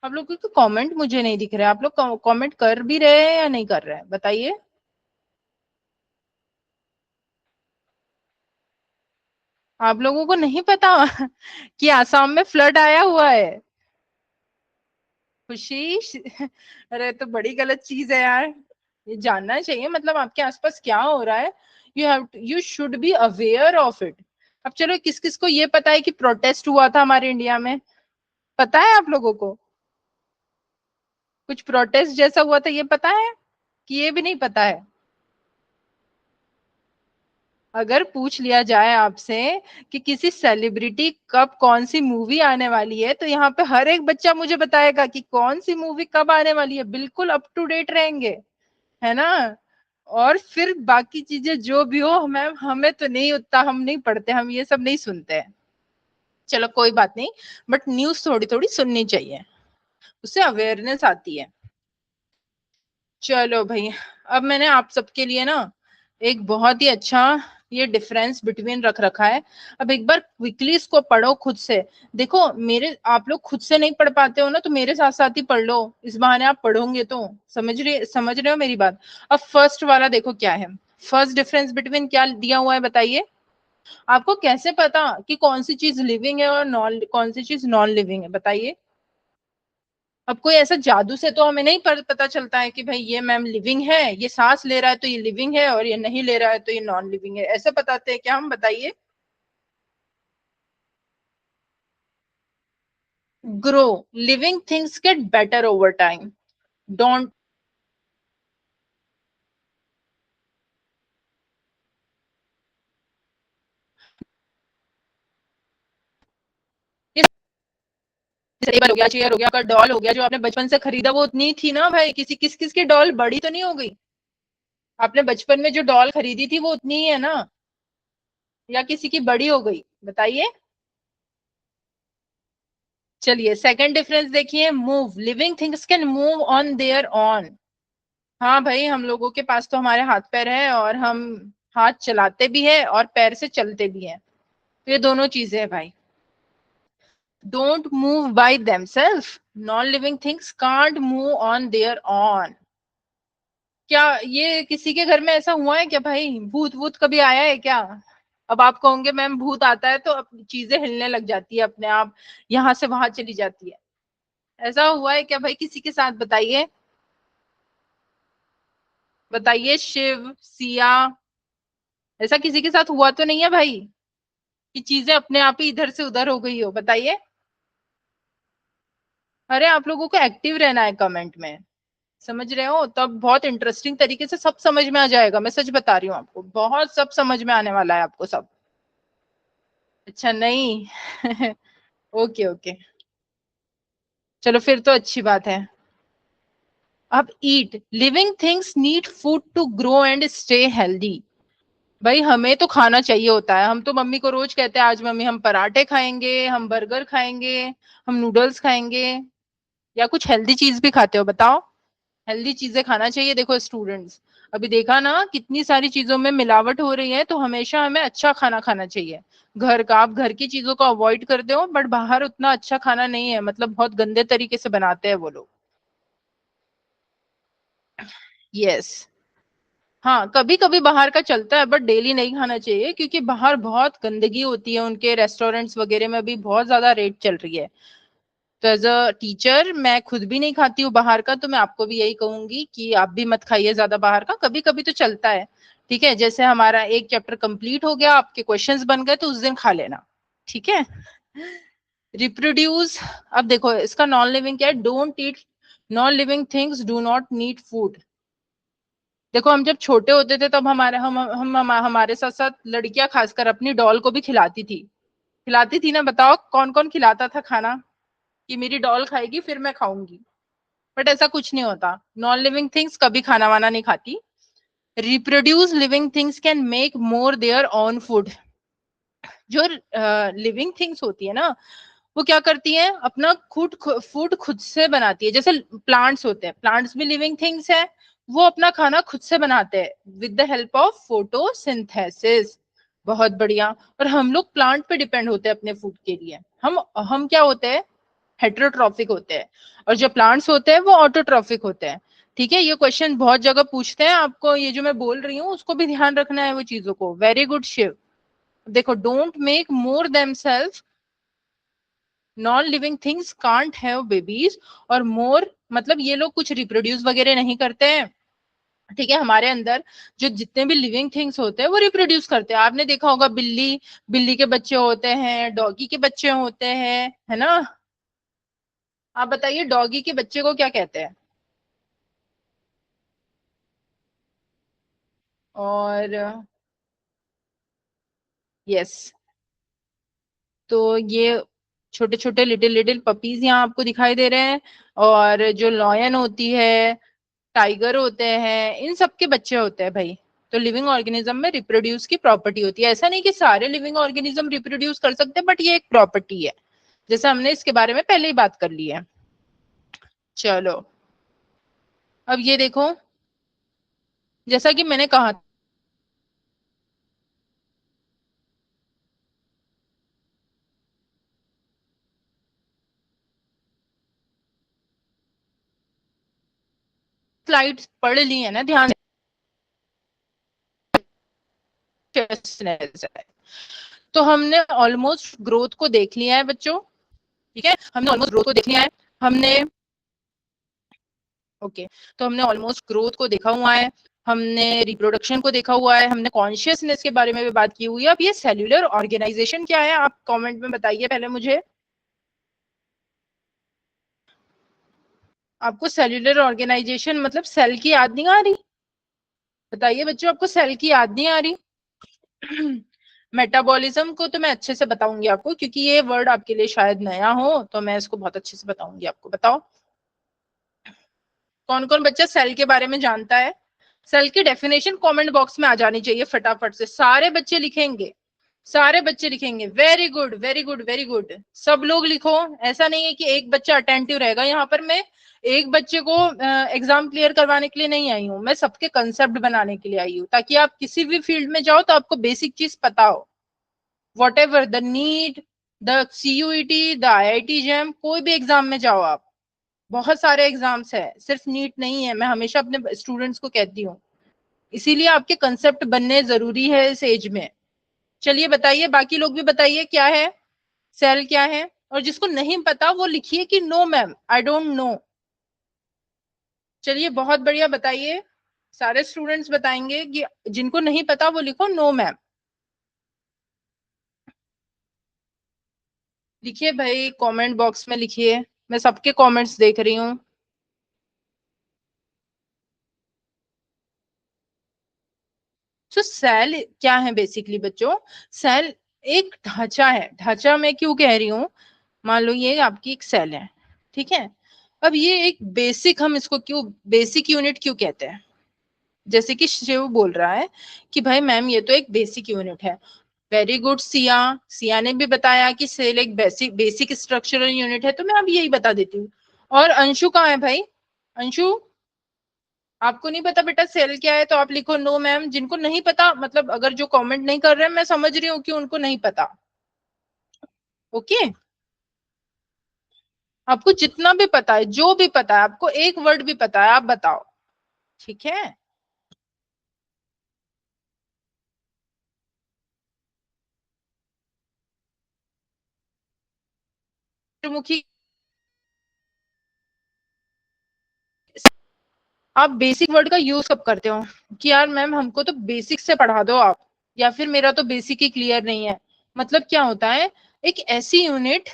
आप लोगों के कमेंट मुझे नहीं दिख रहे, आप लोग कमेंट कर भी रहे हैं या नहीं कर रहे हैं? बताइए। आप लोगों को नहीं पता कि आसाम में फ्लड आया हुआ है? खुशी अरे तो बड़ी गलत चीज है यार, ये जानना चाहिए, मतलब आपके आसपास क्या हो रहा है, you should be aware of it. अब चलो, किस किस को ये पता है कि प्रोटेस्ट हुआ था हमारे इंडिया में? पता है आप लोगों को? कुछ प्रोटेस्ट जैसा हुआ था, ये पता है कि ये भी नहीं पता है? अगर पूछ लिया जाए आपसे कि किसी सेलिब्रिटी कब कौन सी मूवी आने वाली है, तो यहाँ पे हर एक बच्चा मुझे बताएगा कि कौन सी मूवी कब आने वाली है, बिल्कुल अप टू डेट रहेंगे, है ना? और फिर बाकी चीजें जो भी हो, मैम हमें तो नहीं उतना, हम नहीं पढ़ते, हम ये सब नहीं सुनते हैं। चलो कोई बात नहीं, बट न्यूज थोड़ी थोड़ी सुननी चाहिए, उससे अवेयरनेस आती है। चलो भाई, अब मैंने आप सबके लिए ना एक बहुत ही अच्छा ये डिफरेंस बिटवीन रख रखा है। अब एक बार क्विकली इसको पढ़ो खुद से। देखो मेरे, आप लोग खुद से नहीं पढ़ पाते हो ना, तो मेरे साथ साथ ही पढ़ लो, इस बहाने आप पढ़ोगे तो समझ रहे हो मेरी बात। अब फर्स्ट वाला देखो क्या है, फर्स्ट डिफरेंस बिटवीन क्या दिया हुआ है बताइए। आपको कैसे पता कि कौन सी चीज लिविंग है और नॉन, कौन सी चीज नॉन लिविंग है, बताइए। अब कोई ऐसा जादू से तो हमें नहीं पता चलता है कि भाई ये मैम लिविंग है, ये सांस ले रहा है तो ये लिविंग है, और ये नहीं ले रहा है तो ये नॉन लिविंग है, ऐसे बताते हैं क्या हम, बताइए। Grow, living things get better over time, don't, table हो गया, चेयर हो गया, का डॉल हो गया, जो आपने बचपन से खरीदा वो उतनी थी ना भाई, किस किस की डॉल बड़ी तो नहीं हो गई। आपने बचपन में जो डॉल खरीदी थी वो उतनी ही है ना, या किसी की बड़ी हो गई, बताइए। चलिए सेकंड डिफरेंस देखिए, move, living things can move on their on. हाँ भाई, हम लोगों के पास तो हमारे हाथ पैर है, और हम हाथ चलाते भी है और पैर से चलते भी हैं, तो ये दोनों चीजें है भाई। Don't move by themselves, non living things can't move on their own. क्या ये किसी के घर में ऐसा हुआ है क्या भाई, भूत भूत कभी आया है क्या? अब आप कहोगे मैम भूत आता है तो चीजें हिलने लग जाती है अपने आप, यहाँ से वहां चली जाती है, ऐसा हुआ है क्या भाई किसी के साथ, बताइए। बताइए शिव, सिया, ऐसा किसी के साथ हुआ तो नहीं है भाई कि चीजें अपने आप ही इधर से उधर हो गई हो, बताइए। अरे आप लोगों को एक्टिव रहना है कमेंट में, समझ रहे हो, तब बहुत इंटरेस्टिंग तरीके से सब समझ में आ जाएगा, मैं सच बता रही हूँ आपको, बहुत सब समझ में आने वाला है आपको सब। अच्छा नहीं ओके ओके, चलो फिर तो अच्छी बात है। अब eat, living things need food to grow and stay healthy. भाई हमें तो खाना चाहिए होता है, हम तो मम्मी को रोज कहते हैं आज मम्मी हम पराठे खाएंगे, हम बर्गर खाएंगे, हम नूडल्स खाएंगे, या कुछ हेल्दी चीज भी खाते हो बताओ। हेल्दी चीजें खाना चाहिए। देखो स्टूडेंट्स, अभी देखा ना कितनी सारी चीजों में मिलावट हो रही है, तो हमेशा हमें अच्छा खाना खाना चाहिए। घर का, आप घर की चीजों को अवॉइड करते हो, बट बाहर उतना अच्छा खाना नहीं है, मतलब बहुत गंदे तरीके से बनाते हैं वो लोग। यस, हाँ कभी कभी बाहर का चलता है, बट डेली नहीं खाना चाहिए, क्योंकि बाहर बहुत गंदगी होती है, उनके रेस्टोरेंट्स वगैरह में भी बहुत ज्यादा रेट चल रही है। तो एज अ टीचर मैं खुद भी नहीं खाती हूँ बाहर का, तो मैं आपको भी यही कहूंगी कि आप भी मत खाइए ज्यादा बाहर का, कभी कभी तो चलता है। ठीक है, जैसे हमारा एक चैप्टर कंप्लीट हो गया, आपके क्वेश्चंस बन गए, तो उस दिन खा लेना, ठीक है। रिप्रोड्यूस, अब देखो इसका नॉन लिविंग क्या है, don't eat, non living things do not need food. देखो हम जब छोटे होते थे तब हमारे साथ साथ लड़कियां खासकर अपनी डॉल को भी खिलाती थी ना, बताओ कौन कौन खिलाता था खाना, कि मेरी डॉल खाएगी फिर मैं खाऊंगी। बट ऐसा कुछ नहीं होता, नॉन लिविंग थिंग्स कभी खाना वाना नहीं खाती। Reproduce, living things can make more their own food. जो लिविंग थिंग्स होती है ना, वो क्या करती है, अपना खुद फूड खुद से बनाती है। जैसे प्लांट्स होते हैं, प्लांट्स भी लिविंग थिंग्स है, वो अपना खाना खुद से बनाते हैं with the help of photosynthesis. बहुत बढ़िया। और हम लोग प्लांट पे डिपेंड होते हैं अपने फूड के लिए। हम क्या होते हैं, हेट्रोट्रॉफिक होते हैं, और जो प्लांट्स होते हैं वो ऑटोट्रॉफिक होते हैं। ठीक है, ये क्वेश्चन बहुत जगह पूछते हैं, आपको ये जो मैं बोल रही हूँ उसको भी ध्यान रखना है वो चीजों को। Very good Shiv. देखो don't make more themselves, non living things can't have babies, और मोर मतलब ये लोग कुछ रिप्रोड्यूस वगैरह नहीं करते हैं। ठीक है, हमारे अंदर जो जितने भी लिविंग थिंग्स होते हैं वो रिप्रोड्यूस करते हैं। आपने देखा होगा बिल्ली, बिल्ली के बच्चे होते हैं, डॉगी के बच्चे होते हैं, है ना। आप बताइए डॉगी के बच्चे को क्या कहते हैं। और यस, तो ये छोटे छोटे लिटिल लिटिल पपीज यहाँ आपको दिखाई दे रहे हैं, और जो लॉयन होती है, टाइगर होते हैं, इन सब के बच्चे होते हैं भाई। तो लिविंग ऑर्गेनिज्म में रिप्रोड्यूस की प्रॉपर्टी होती है, ऐसा नहीं कि सारे लिविंग ऑर्गेनिज्म रिप्रोड्यूस कर सकते हैं, बट ये एक प्रॉपर्टी है, जैसे हमने इसके बारे में पहले ही बात कर ली है। चलो अब ये देखो, जैसा कि मैंने कहा स्लाइड्स पढ़ ली है ना ध्यान से। तो हमने ऑलमोस्ट ग्रोथ को देख लिया है बच्चों, ठीक है, हमने ऑलमोस्ट ग्रोथ को देख लिया है, हमने ओके तो हमने ऑलमोस्ट ग्रोथ को देखा हुआ है, हमने रिप्रोडक्शन को देखा हुआ है, हमने कॉन्शियसनेस के बारे में भी बात की हुई है। अब ये सेल्यूलर ऑर्गेनाइजेशन क्या है आप कमेंट में बताइए पहले मुझे। आपको सेल्यूलर ऑर्गेनाइजेशन मतलब सेल की याद नहीं आ रही? बताइए बच्चों, आपको सेल की याद नहीं आ रही? मेटाबॉलिज्म को तो मैं अच्छे से बताऊंगी आपको, क्योंकि ये वर्ड आपके लिए शायद नया हो, तो मैं इसको बहुत अच्छे से बताऊंगी आपको। बताओ कौन कौन बच्चा सेल के बारे में जानता है? सेल की डेफिनेशन कमेंट बॉक्स में आ जानी चाहिए फटाफट से, सारे बच्चे लिखेंगे, सारे बच्चे लिखेंगे। Very good very good very good, सब लोग लिखो। ऐसा नहीं है कि एक बच्चा अटेंटिव रहेगा, यहाँ पर मैं एक बच्चे को एग्जाम क्लियर करवाने के लिए नहीं आई हूँ, मैं सबके कंसेप्ट बनाने के लिए आई हूँ, ताकि आप किसी भी फील्ड में जाओ तो आपको बेसिक चीज पता हो। Whatever the NEET, the CUET, the IIT JAM, कोई भी एग्जाम में जाओ आप, बहुत सारे एग्जाम्स है, सिर्फ नीट नहीं है, मैं हमेशा अपने स्टूडेंट्स को कहती हूँ। इसीलिए आपके कंसेप्ट बनने जरूरी है इस एज में। चलिए बताइए, बाकी लोग भी बताइए क्या है सेल क्या है, और जिसको नहीं पता वो लिखिए कि no ma'am I don't know. चलिए बहुत बढ़िया, बताइए, सारे स्टूडेंट्स बताएंगे कि जिनको नहीं पता वो लिखो नो मैम। लिखिए भाई कमेंट बॉक्स में लिखिए, मैं सबके कमेंट्स देख रही हूँ। तो सेल क्या है बेसिकली बच्चों? सेल एक ढांचा है। ढांचा मैं क्यों कह रही हूँ, मान लो ये आपकी एक सेल है, ठीक है, अब ये एक बेसिक, हम इसको क्यों बेसिक यूनिट क्यों कहते हैं? जैसे कि शिव बोल रहा है कि भाई मैम ये तो एक बेसिक यूनिट है। वेरी गुड सिया, सिया ने भी बताया कि सेल एक बेसिक बेसिक स्ट्रक्चरल यूनिट है, तो मैं अब यही बता देती हूँ। और अंशु कहाँ है भाई? अंशु, आपको नहीं पता बेटा सेल क्या है, तो आप लिखो नो मैम। जिनको नहीं पता, मतलब अगर जो कमेंट नहीं कर रहे हैं, मैं समझ रही हूँ कि उनको नहीं पता। ओके, आपको जितना भी पता है, जो भी पता है, आपको एक वर्ड भी पता है, आप बताओ, ठीक है। मुखी, आप बेसिक वर्ड का यूज कब करते हो कि यार मैम हमको तो बेसिक से पढ़ा दो आप, या फिर मेरा तो बेसिक ही क्लियर नहीं है? मतलब क्या होता है, एक ऐसी यूनिट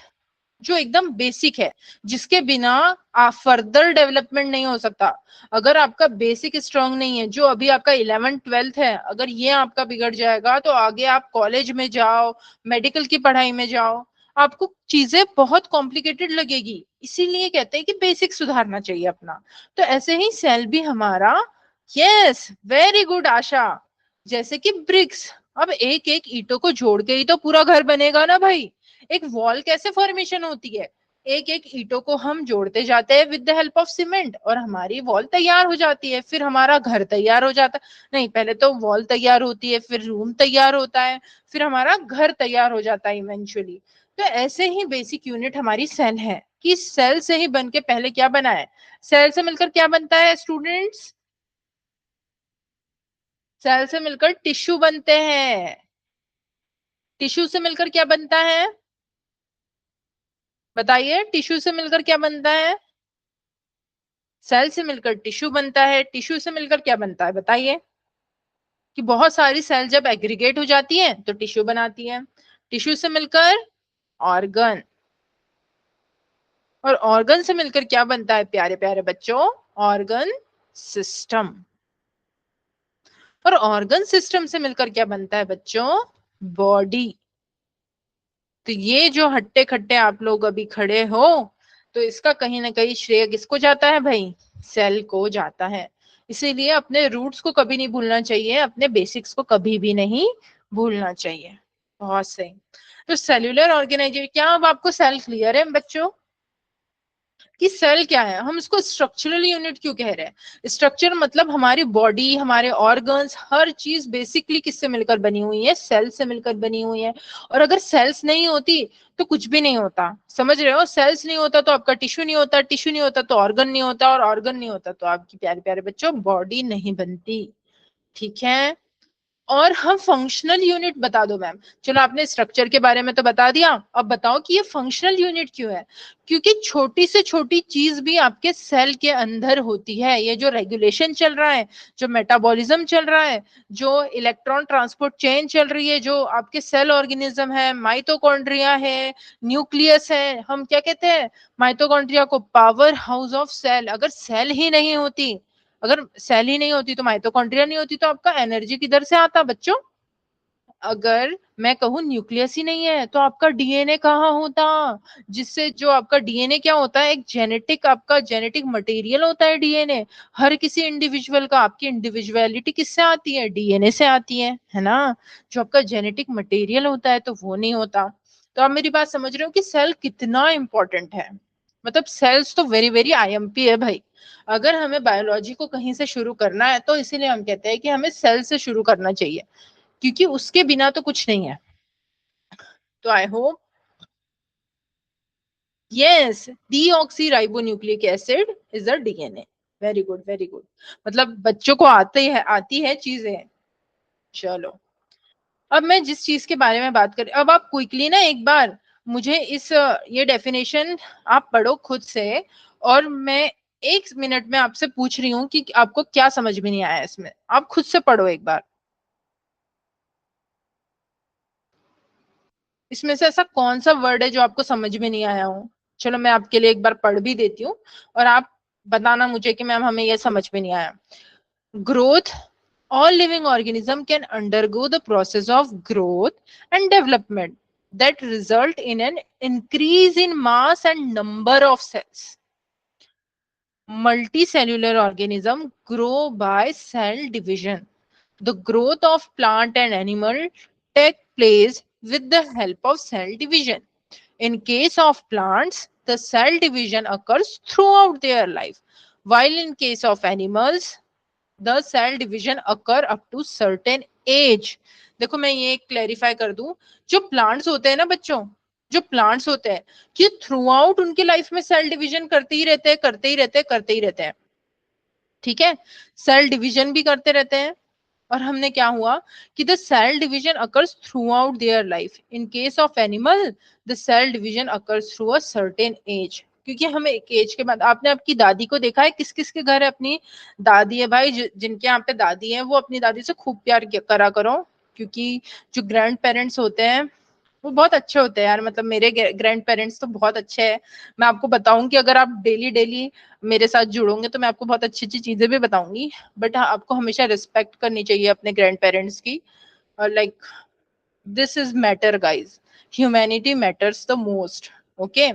जो एकदम बेसिक है, जिसके बिना आप फर्दर डेवलपमेंट नहीं हो सकता। अगर आपका बेसिक स्ट्रांग नहीं है, जो अभी आपका 11th-12th है, अगर ये आपका बिगड़ जाएगा तो आगे आप कॉलेज में जाओ, मेडिकल की पढ़ाई में जाओ, आपको चीजें बहुत कॉम्प्लिकेटेड लगेगी। इसीलिए कहते हैं कि बेसिक सुधारना चाहिए अपना। तो ऐसे ही सेल भी हमारा, यस वेरी गुड आशा, जैसे कि ब्रिक्स। अब एक एक ईंटों को जोड़ के ही तो पूरा घर बनेगा ना भाई। एक वॉल कैसे फॉर्मेशन होती है, एक एक ईंटों को हम जोड़ते जाते हैं with the help of cement, और हमारी वॉल तैयार हो जाती है, फिर हमारा घर तैयार हो जाता है। नहीं, पहले तो वॉल तैयार होती है, फिर रूम तैयार होता है, फिर हमारा घर तैयार हो जाता है इवेंचुअली। तो ऐसे ही बेसिक यूनिट हमारी सेल है, कि सेल से ही बन के पहले क्या बना है, सेल से मिलकर क्या बनता है स्टूडेंट्स? सेल से मिलकर टिश्यू बनते हैं। टिश्यू से मिलकर क्या बनता है? बताइए, टिश्यू से मिलकर क्या बनता है? सेल से मिलकर टिश्यू बनता है। टिश्यू से मिलकर क्या बनता है बताइए? कि बहुत सारी सेल जब एग्रीगेट हो जाती हैं तो टिश्यू बनाती हैं। टिश्यू से मिलकर ऑर्गन, और ऑर्गन से मिलकर क्या बनता है प्यारे प्यारे बच्चों? Organ system. और ऑर्गन सिस्टम से मिलकर क्या बनता है बच्चों? बॉडी। तो ये जो हट्टे खट्टे आप लोग अभी खड़े हो, तो इसका कहीं ना कहीं श्रेय किसको जाता है भाई? सेल को जाता है। इसीलिए अपने रूट्स को कभी नहीं भूलना चाहिए, अपने बेसिक्स को कभी भी नहीं भूलना चाहिए। बहुत सही। तो सेल्यूलर ऑर्गेनाइजेशन क्या, अब आपको सेल क्लियर है बच्चों कि सेल क्या है? हम इसको स्ट्रक्चरल यूनिट क्यों कह रहे हैं? स्ट्रक्चर मतलब हमारी बॉडी, हमारे ऑर्गन्स, हर चीज बेसिकली किससे मिलकर बनी हुई है? सेल से मिलकर बनी हुई है। और अगर सेल्स नहीं होती तो कुछ भी नहीं होता, समझ रहे हो? सेल्स नहीं होता तो आपका टिश्यू नहीं होता, टिश्यू नहीं होता तो ऑर्गन नहीं होता, और ऑर्गन नहीं होता तो आपकी प्यारे प्यारे बच्चों बॉडी नहीं बनती। ठीक है, और हम फंक्शनल यूनिट बता दो मैम। चलो आपने स्ट्रक्चर के बारे में तो बता दिया, अब बताओ कि ये फंक्शनल यूनिट क्यों है? क्योंकि छोटी से छोटी चीज भी आपके सेल के अंदर होती है। ये जो रेगुलेशन चल रहा है, जो मेटाबॉलिज्म चल रहा है, जो इलेक्ट्रॉन ट्रांसपोर्ट चेन चल रही है, जो आपके सेल ऑर्गेनिज्म है, माइटोकॉन्ड्रिया है, न्यूक्लियस है, हम क्या कहते हैं माइटोकॉन्ड्रिया को? Power house of cell. अगर सेल ही नहीं होती, अगर सेल ही नहीं होती तो माइटोकॉन्ड्रिया नहीं होती, तो आपका एनर्जी किधर से आता बच्चों? अगर मैं कहूँ न्यूक्लियस ही नहीं है तो आपका डीएनए कहाँ होता? जिससे जो आपका डीएनए क्या होता है, एक जेनेटिक, आपका जेनेटिक मटेरियल होता है डीएनए हर किसी इंडिविजुअल का। आपकी इंडिविजुअलिटी किससे आती है? डीएनए से आती है ना? जो आपका जेनेटिक मटेरियल होता है तो वो नहीं होता। तो आप मेरी बात समझ रहे हो कि सेल कितना इंपॉर्टेंट है? मतलब सेल्स तो वेरी वेरी आईएमपी है भाई। अगर हमें बायोलॉजी को कहीं से शुरू करना है तो इसीलिए हम कहते हैं कि हमें सेल से शुरू करना चाहिए, क्योंकि उसके बिना तो कुछ नहीं है। तो I hope, yes, deoxyribonucleic acid is a DNA. Very good, very good. मतलब बच्चों को आती है चीजें। चलो, अब मैं जिस चीज के बारे में बात कर, अब आप क्विकली ना एक बार मुझे इस ये डेफिनेशन आप पढ़ो खुद से, और मैं 1 मिनट में आपसे पूछ रही हूँ कि आपको क्या समझ में नहीं आया इसमें। आप खुद से पढ़ो एक बार। इसमें से ऐसा कौन सा वर्ड है जो आपको समझ में नहीं आया हो? चलो मैं आपके लिए एक बार पढ़ भी देती हूँ, और आप बताना मुझे कि मैम हमें ये समझ में नहीं आया। Growth, all living organism can undergo the process of growth and development that result in an increase in mass and number of cells. Multicellular organism grow by cell division. The growth of plant and animal take place with the help of cell division. In case of plants, the cell division occurs throughout their life, while in case of animals, the cell division occur up to certain age. देखो मैं ये clarify कर दूं, जो plants होते हैं ना बच्चों, जो प्लांट्स होते हैं कि थ्रू आउट उनके लाइफ में सेल डिवीजन करते ही रहते हैं, करते ही रहते हैं, करते ही रहते हैं। ठीक है, सेल डिवीजन भी करते रहते हैं। और हमने क्या हुआ कि the cell division occurs throughout their life. In case of animal, the cell division occurs through a certain age. क्योंकि हमें एक एज के बाद, आपने आपकी दादी को देखा है? किस किस के घर है अपनी दादी है भाई? जिनके यहाँ पे दादी है वो अपनी दादी से खूब प्यार करा करो, क्योंकि जो ग्रैंड पेरेंट्स होते हैं वो बहुत अच्छे होते हैं यार। मतलब मेरे ग्रैंड पेरेंट्स तो बहुत अच्छे हैं। मैं आपको बताऊं कि अगर आप डेली डेली मेरे साथ जुड़ोगे तो मैं आपको बहुत अच्छी अच्छी चीजें भी बताऊंगी, बट हाँ, आपको हमेशा रिस्पेक्ट करनी चाहिए अपने ग्रैंड पेरेंट्स की। और like, this is matter guys, humanity matters the most. Okay,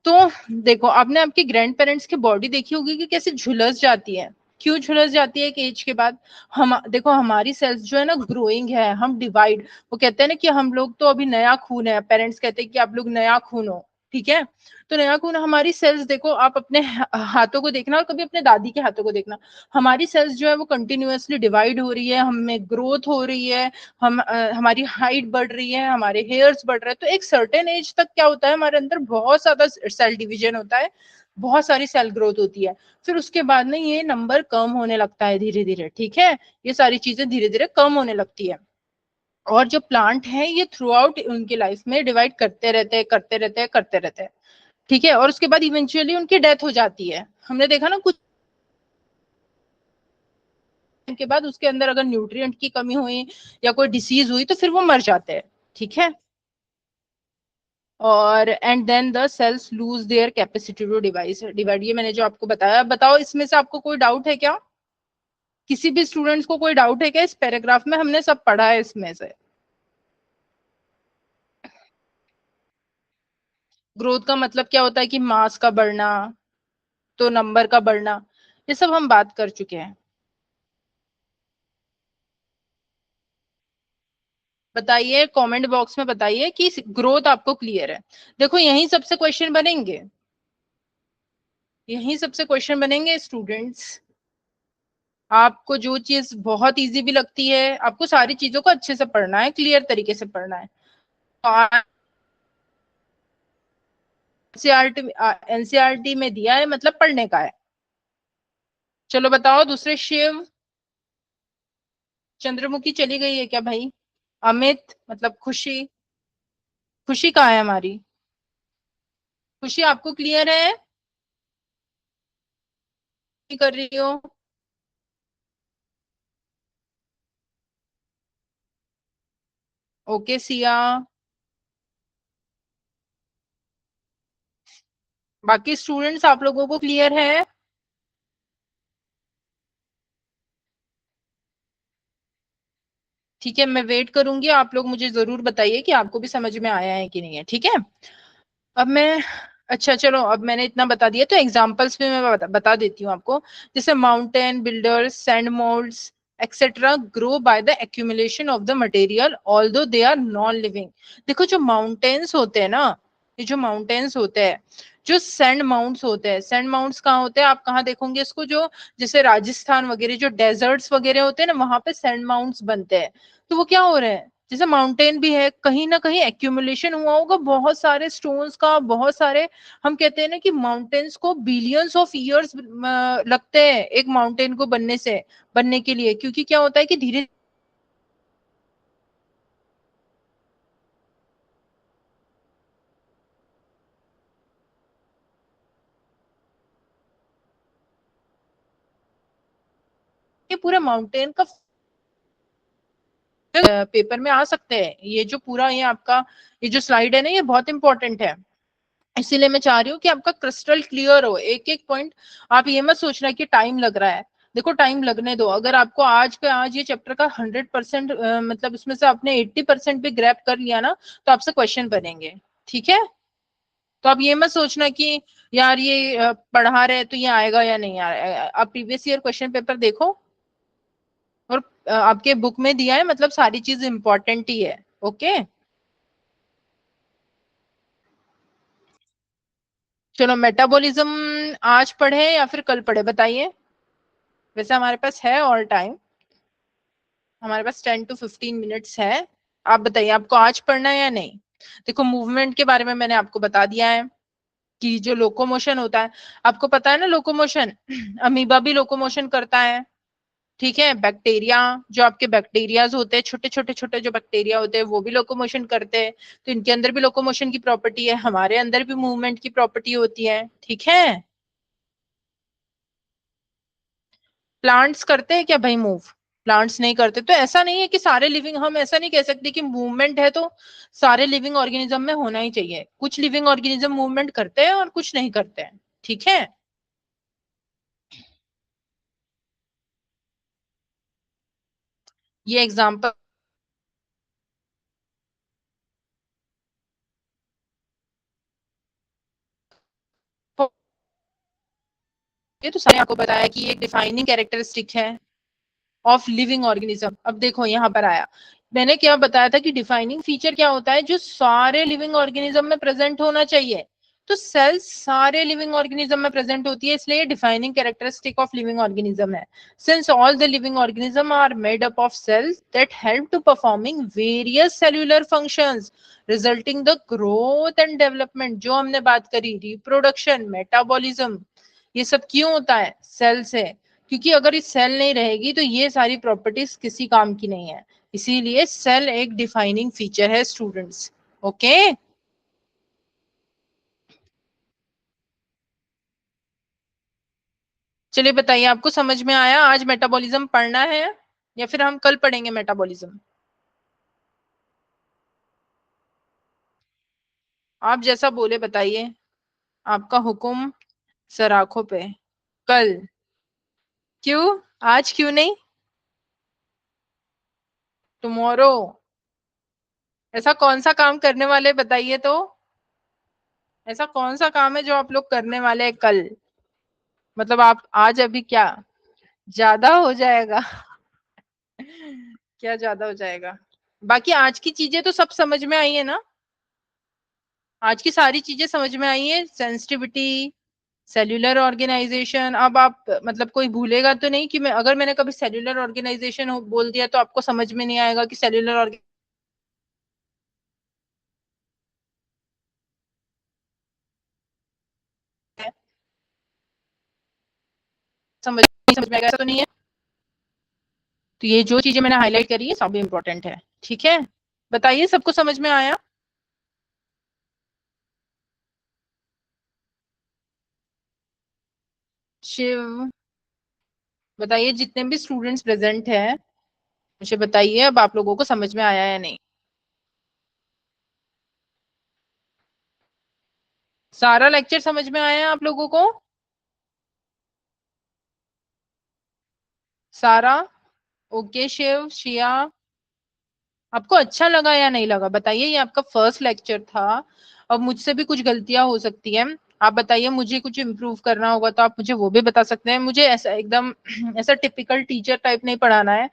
तो देखो आपने आपके ग्रैंड पेरेंट्स की बॉडी देखी होगी कि कैसे झुलस जाती है। क्यों झुलस जाती है एक एज के बाद? हम देखो हमारी सेल्स जो है ना ग्रोइंग है, हम डिवाइड, वो कहते हैं ना कि हम लोग तो अभी नया खून है, पेरेंट्स कहते हैं कि आप लोग नया खून हो। ठीक है, तो नया खून, हमारी सेल्स देखो, आप अपने हाथों को देखना और कभी अपने दादी के हाथों को देखना, हमारी सेल्स जो है वो कंटिन्यूअसली डिवाइड हो रही है, हमें ग्रोथ हो रही है, हमारी हाइट बढ़ रही है, हमारे हेयर्स बढ़ रहे हैं। तो एक सर्टेन एज तक क्या होता है, हमारे अंदर बहुत ज्यादा सेल डिवीजन होता है, बहुत सारी सेल ग्रोथ होती है। फिर उसके बाद में ये नंबर कम होने लगता है धीरे धीरे। ठीक है, ये सारी चीजें धीरे धीरे कम होने लगती है। और जो प्लांट है ये थ्रू आउट उनकी लाइफ में डिवाइड करते रहते हैं, करते रहते हैं, करते रहते हैं। ठीक है, और उसके बाद इवेंचुअली उनकी डेथ हो जाती है। हमने देखा ना कुछ के बाद उसके अंदर अगर न्यूट्रिएंट की कमी हुई या कोई डिसीज हुई तो फिर वो मर जाते हैं। ठीक है, और and then the cells lose their capacity to divide. ये मैंने जो आपको बताया। बताओ इसमें से आपको कोई डाउट है क्या? किसी भी स्टूडेंट्स को कोई डाउट है क्या इस पैराग्राफ में? हमने सब पढ़ा है इसमें से। ग्रोथ का मतलब क्या होता है कि मास का बढ़ना, तो नंबर का बढ़ना, ये सब हम बात कर चुके हैं। बताइए कमेंट बॉक्स में, बताइए कि ग्रोथ आपको क्लियर है। देखो यही सबसे क्वेश्चन बनेंगे, यही सबसे क्वेश्चन बनेंगे स्टूडेंट्स। आपको जो चीज बहुत इजी भी लगती है, आपको सारी चीजों को अच्छे से पढ़ना है, क्लियर तरीके से पढ़ना है। एनसीईआरटी में दिया है, मतलब पढ़ने का है। चलो बताओ दूसरे। शिव, चंद्रमुखी चली गई है क्या भाई? अमित मतलब खुशी, खुशी कहाँ है हमारी? खुशी आपको क्लियर है? कर रही हो? ओके सिया। बाकी स्टूडेंट्स आप लोगों को क्लियर है? ठीक है, मैं वेट करूंगी, आप लोग मुझे जरूर बताइए कि आपको भी समझ में आया है कि नहीं है। ठीक है, अब मैं, अच्छा चलो, अब मैंने इतना बता दिया तो एग्जांपल्स भी मैं बता देती हूँ आपको। जैसे mountain builders, sand moulds etcetera grow by the accumulation of the material although they are non living. देखो जो माउंटेन्स होते हैं ना, ये जो माउंटेन्स होते हैं, जो सैंड माउंट्स होते हैं, सैंड माउंट्स कहाँ होते हैं, आप कहाँ देखोगे इसको, जो जैसे राजस्थान वगैरह जो डेजर्ट्स वगैरह होते हैं ना, वहां पे सैंड माउंट्स बनते हैं। तो वो क्या हो रहे हैं, जैसे माउंटेन भी है, कहीं ना कहीं एक्यूमुलेशन हुआ होगा बहुत सारे स्टोन्स का, बहुत सारे। हम कहते हैं ना कि माउंटेन्स को बिलियंस ऑफ ईयर्स लगते हैं एक माउंटेन को बनने के लिए, क्योंकि क्या होता है कि धीरे धीरे पूरे माउंटेन का पेपर में आ सकते हैं। ये जो पूरा ये आपका ये जो स्लाइड है ना, ये बहुत इंपॉर्टेंट है, इसीलिए मैं चाह रही हूँ कि आपका क्रिस्टल क्लियर हो एक एक पॉइंट। आप ये मत सोचना कि टाइम लग रहा है, देखो टाइम लगने दो। अगर आपको आज के आज ये चैप्टर का 100% मतलब इसमें से आपने 80% भी ग्रैप कर लिया ना, तो आपसे क्वेश्चन बनेंगे। ठीक है, तो आप ये मत सोचना कि यार ये पढ़ा रहे तो ये आएगा या नहीं आएगा। आप प्रीवियस ईयर क्वेश्चन पेपर देखो, और आपके बुक में दिया है, मतलब सारी चीज इंपॉर्टेंट ही है। ओके, चलो मेटाबॉलिज्म आज पढ़े या फिर कल पढ़े बताइए। वैसे हमारे पास है और टाइम, हमारे पास 10 to 15 मिनट्स है। आप बताइए आपको आज पढ़ना है या नहीं। देखो मूवमेंट के बारे में मैंने आपको बता दिया है कि जो लोकोमोशन होता है, आपको पता है ना लोकोमोशन, अमीबा भी लोकोमोशन करता है। ठीक है, बैक्टीरिया, जो आपके बैक्टीरियाज होते हैं, छोटे छोटे छोटे जो बैक्टीरिया होते हैं, वो भी लोकोमोशन करते हैं। तो इनके अंदर भी लोकोमोशन की प्रॉपर्टी है, हमारे अंदर भी मूवमेंट की प्रॉपर्टी होती है। ठीक है, प्लांट्स करते हैं क्या भाई मूव? प्लांट्स नहीं करते। तो ऐसा नहीं है कि सारे लिविंग, हम ऐसा नहीं कह सकते कि मूवमेंट है तो सारे लिविंग ऑर्गेनिज्म में होना ही चाहिए। कुछ लिविंग ऑर्गेनिज्म मूवमेंट करते हैं और कुछ नहीं करते हैं। ठीक है, ये एग्जाम्पल, ये तो सारे आपको बताया कि ये डिफाइनिंग कैरेक्टरिस्टिक है ऑफ लिविंग ऑर्गेनिज्म। अब देखो यहाँ पर आया, मैंने क्या बताया था कि डिफाइनिंग फीचर क्या होता है, जो सारे लिविंग ऑर्गेनिज्म में प्रेजेंट होना चाहिए। तो सेल्स सारे लिविंग ऑर्गेनिज्म में प्रेजेंट होती है, इसलिए defining characteristic of living organism है। Since all the living organism are made up of cells that help to performing various cellular functions resulting the growth and development, जो हमने बात करी, रिप्रोडक्शन, मेटाबॉलिज्म, ये सब क्यों होता है? सेल से। क्योंकि अगर ये सेल नहीं रहेगी तो ये सारी प्रॉपर्टीज किसी काम की नहीं है, इसीलिए सेल एक डिफाइनिंग फीचर है स्टूडेंट्स। ओके, चलिए बताइए आपको समझ में आया? आज मेटाबॉलिज्म पढ़ना है या फिर हम कल पढ़ेंगे मेटाबॉलिज्म? आप जैसा बोले बताइए, आपका हुक्म सर आंखों पे। कल? क्यों, आज क्यों नहीं? टुमारो? ऐसा कौन सा काम करने वाले बताइए तो, ऐसा कौन सा काम है जो आप लोग करने वाले हैं कल? मतलब आप आज अभी क्या ज्यादा हो जाएगा? क्या ज्यादा हो जाएगा? बाकी आज की चीजें तो सब समझ में आई है ना? आज की सारी चीजें समझ में आई है, सेंसिटिविटी, सेल्यूलर ऑर्गेनाइजेशन। अब आप मतलब कोई भूलेगा तो नहीं कि मैं, अगर मैंने कभी सेल्यूलर ऑर्गेनाइजेशन बोल दिया तो आपको समझ में नहीं आएगा कि सेल्यूलर समझ में आएगा, ऐसा तो नहीं है। तो ये जो चीजें मैंने हाईलाइट करी है सब इम्पोर्टेंट है, ठीक है। बताइए सबको समझ में आया? शिव, बताइए जितने भी स्टूडेंट्स प्रेजेंट हैं मुझे बताइए अब आप लोगों को समझ में आया या नहीं। सारा लेक्चर समझ में आया आप लोगों को? सारा? ओके शिव, शिया, आपको अच्छा लगा या नहीं लगा बताइए। ये आपका फर्स्ट लेक्चर था, अब मुझसे भी कुछ गलतियां हो सकती हैं। आप बताइए, मुझे कुछ इम्प्रूव करना होगा तो आप मुझे वो भी बता सकते हैं। मुझे ऐसा एकदम ऐसा टिपिकल टीचर टाइप नहीं पढ़ाना है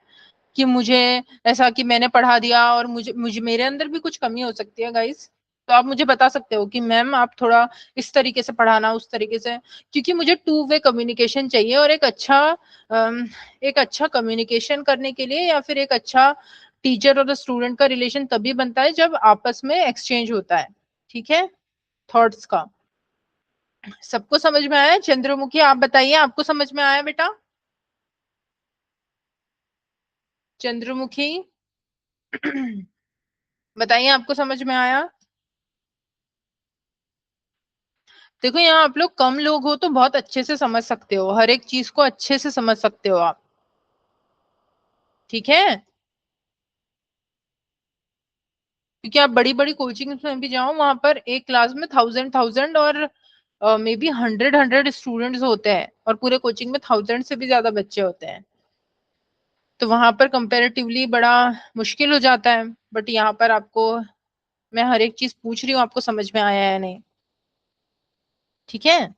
कि मुझे ऐसा कि मैंने पढ़ा दिया और मुझे मुझे मेरे अंदर भी कुछ कमी हो सकती है गाइस। तो आप मुझे बता सकते हो कि मैम आप थोड़ा इस तरीके से पढ़ाना, उस तरीके से, क्योंकि मुझे टू वे कम्युनिकेशन चाहिए। और एक अच्छा कम्युनिकेशन करने के लिए या फिर एक अच्छा टीचर और स्टूडेंट का रिलेशन तभी बनता है जब आपस में एक्सचेंज होता है, ठीक है, थॉट्स का। सबको समझ में आया? चंद्रमुखी आप बताइए, आपको समझ में आया बेटा? चंद्रमुखी बताइए आपको समझ में आया? देखो यहाँ आप लोग कम लोग हो तो बहुत अच्छे से समझ सकते हो, हर एक चीज को अच्छे से समझ सकते हो आप, ठीक है। क्योंकि आप बड़ी बड़ी कोचिंग में भी जाओ, वहां पर एक क्लास में थाउजेंड और मे बी हंड्रेड स्टूडेंट्स होते हैं, और पूरे कोचिंग में 1000 से भी ज्यादा बच्चे होते हैं। तो वहां पर कंपैरेटिवली बड़ा मुश्किल हो जाता है। बट यहाँ पर आपको मैं हर एक चीज पूछ रही हूँ, आपको समझ में आया या नहीं, ठीक है।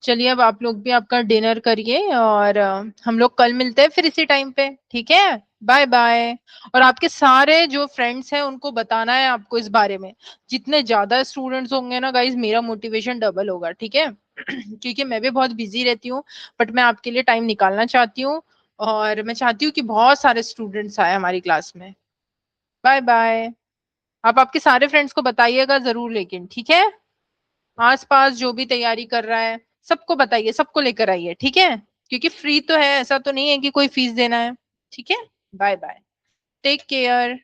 चलिए अब आप लोग भी आपका डिनर करिए, और हम लोग कल मिलते हैं फिर इसी टाइम पे, ठीक है। Bye bye. और आपके सारे जो फ्रेंड्स हैं उनको बताना है आपको इस बारे में। जितने ज्यादा स्टूडेंट्स होंगे ना गाइज, मेरा मोटिवेशन डबल होगा, ठीक है। क्योंकि मैं भी बहुत बिजी रहती हूँ, बट मैं आपके लिए टाइम निकालना चाहती हूँ, और मैं चाहती हूँ कि बहुत सारे स्टूडेंट्स आए हमारी क्लास में। Bye bye. आप आपके सारे फ्रेंड्स को बताइएगा जरूर, लेकिन ठीक है। आसपास जो भी तैयारी कर रहा है सबको बताइए, सबको लेकर आइए, ठीक है। क्योंकि फ्री तो है, ऐसा तो नहीं है कि कोई फीस देना है, ठीक है। Bye bye. Take care.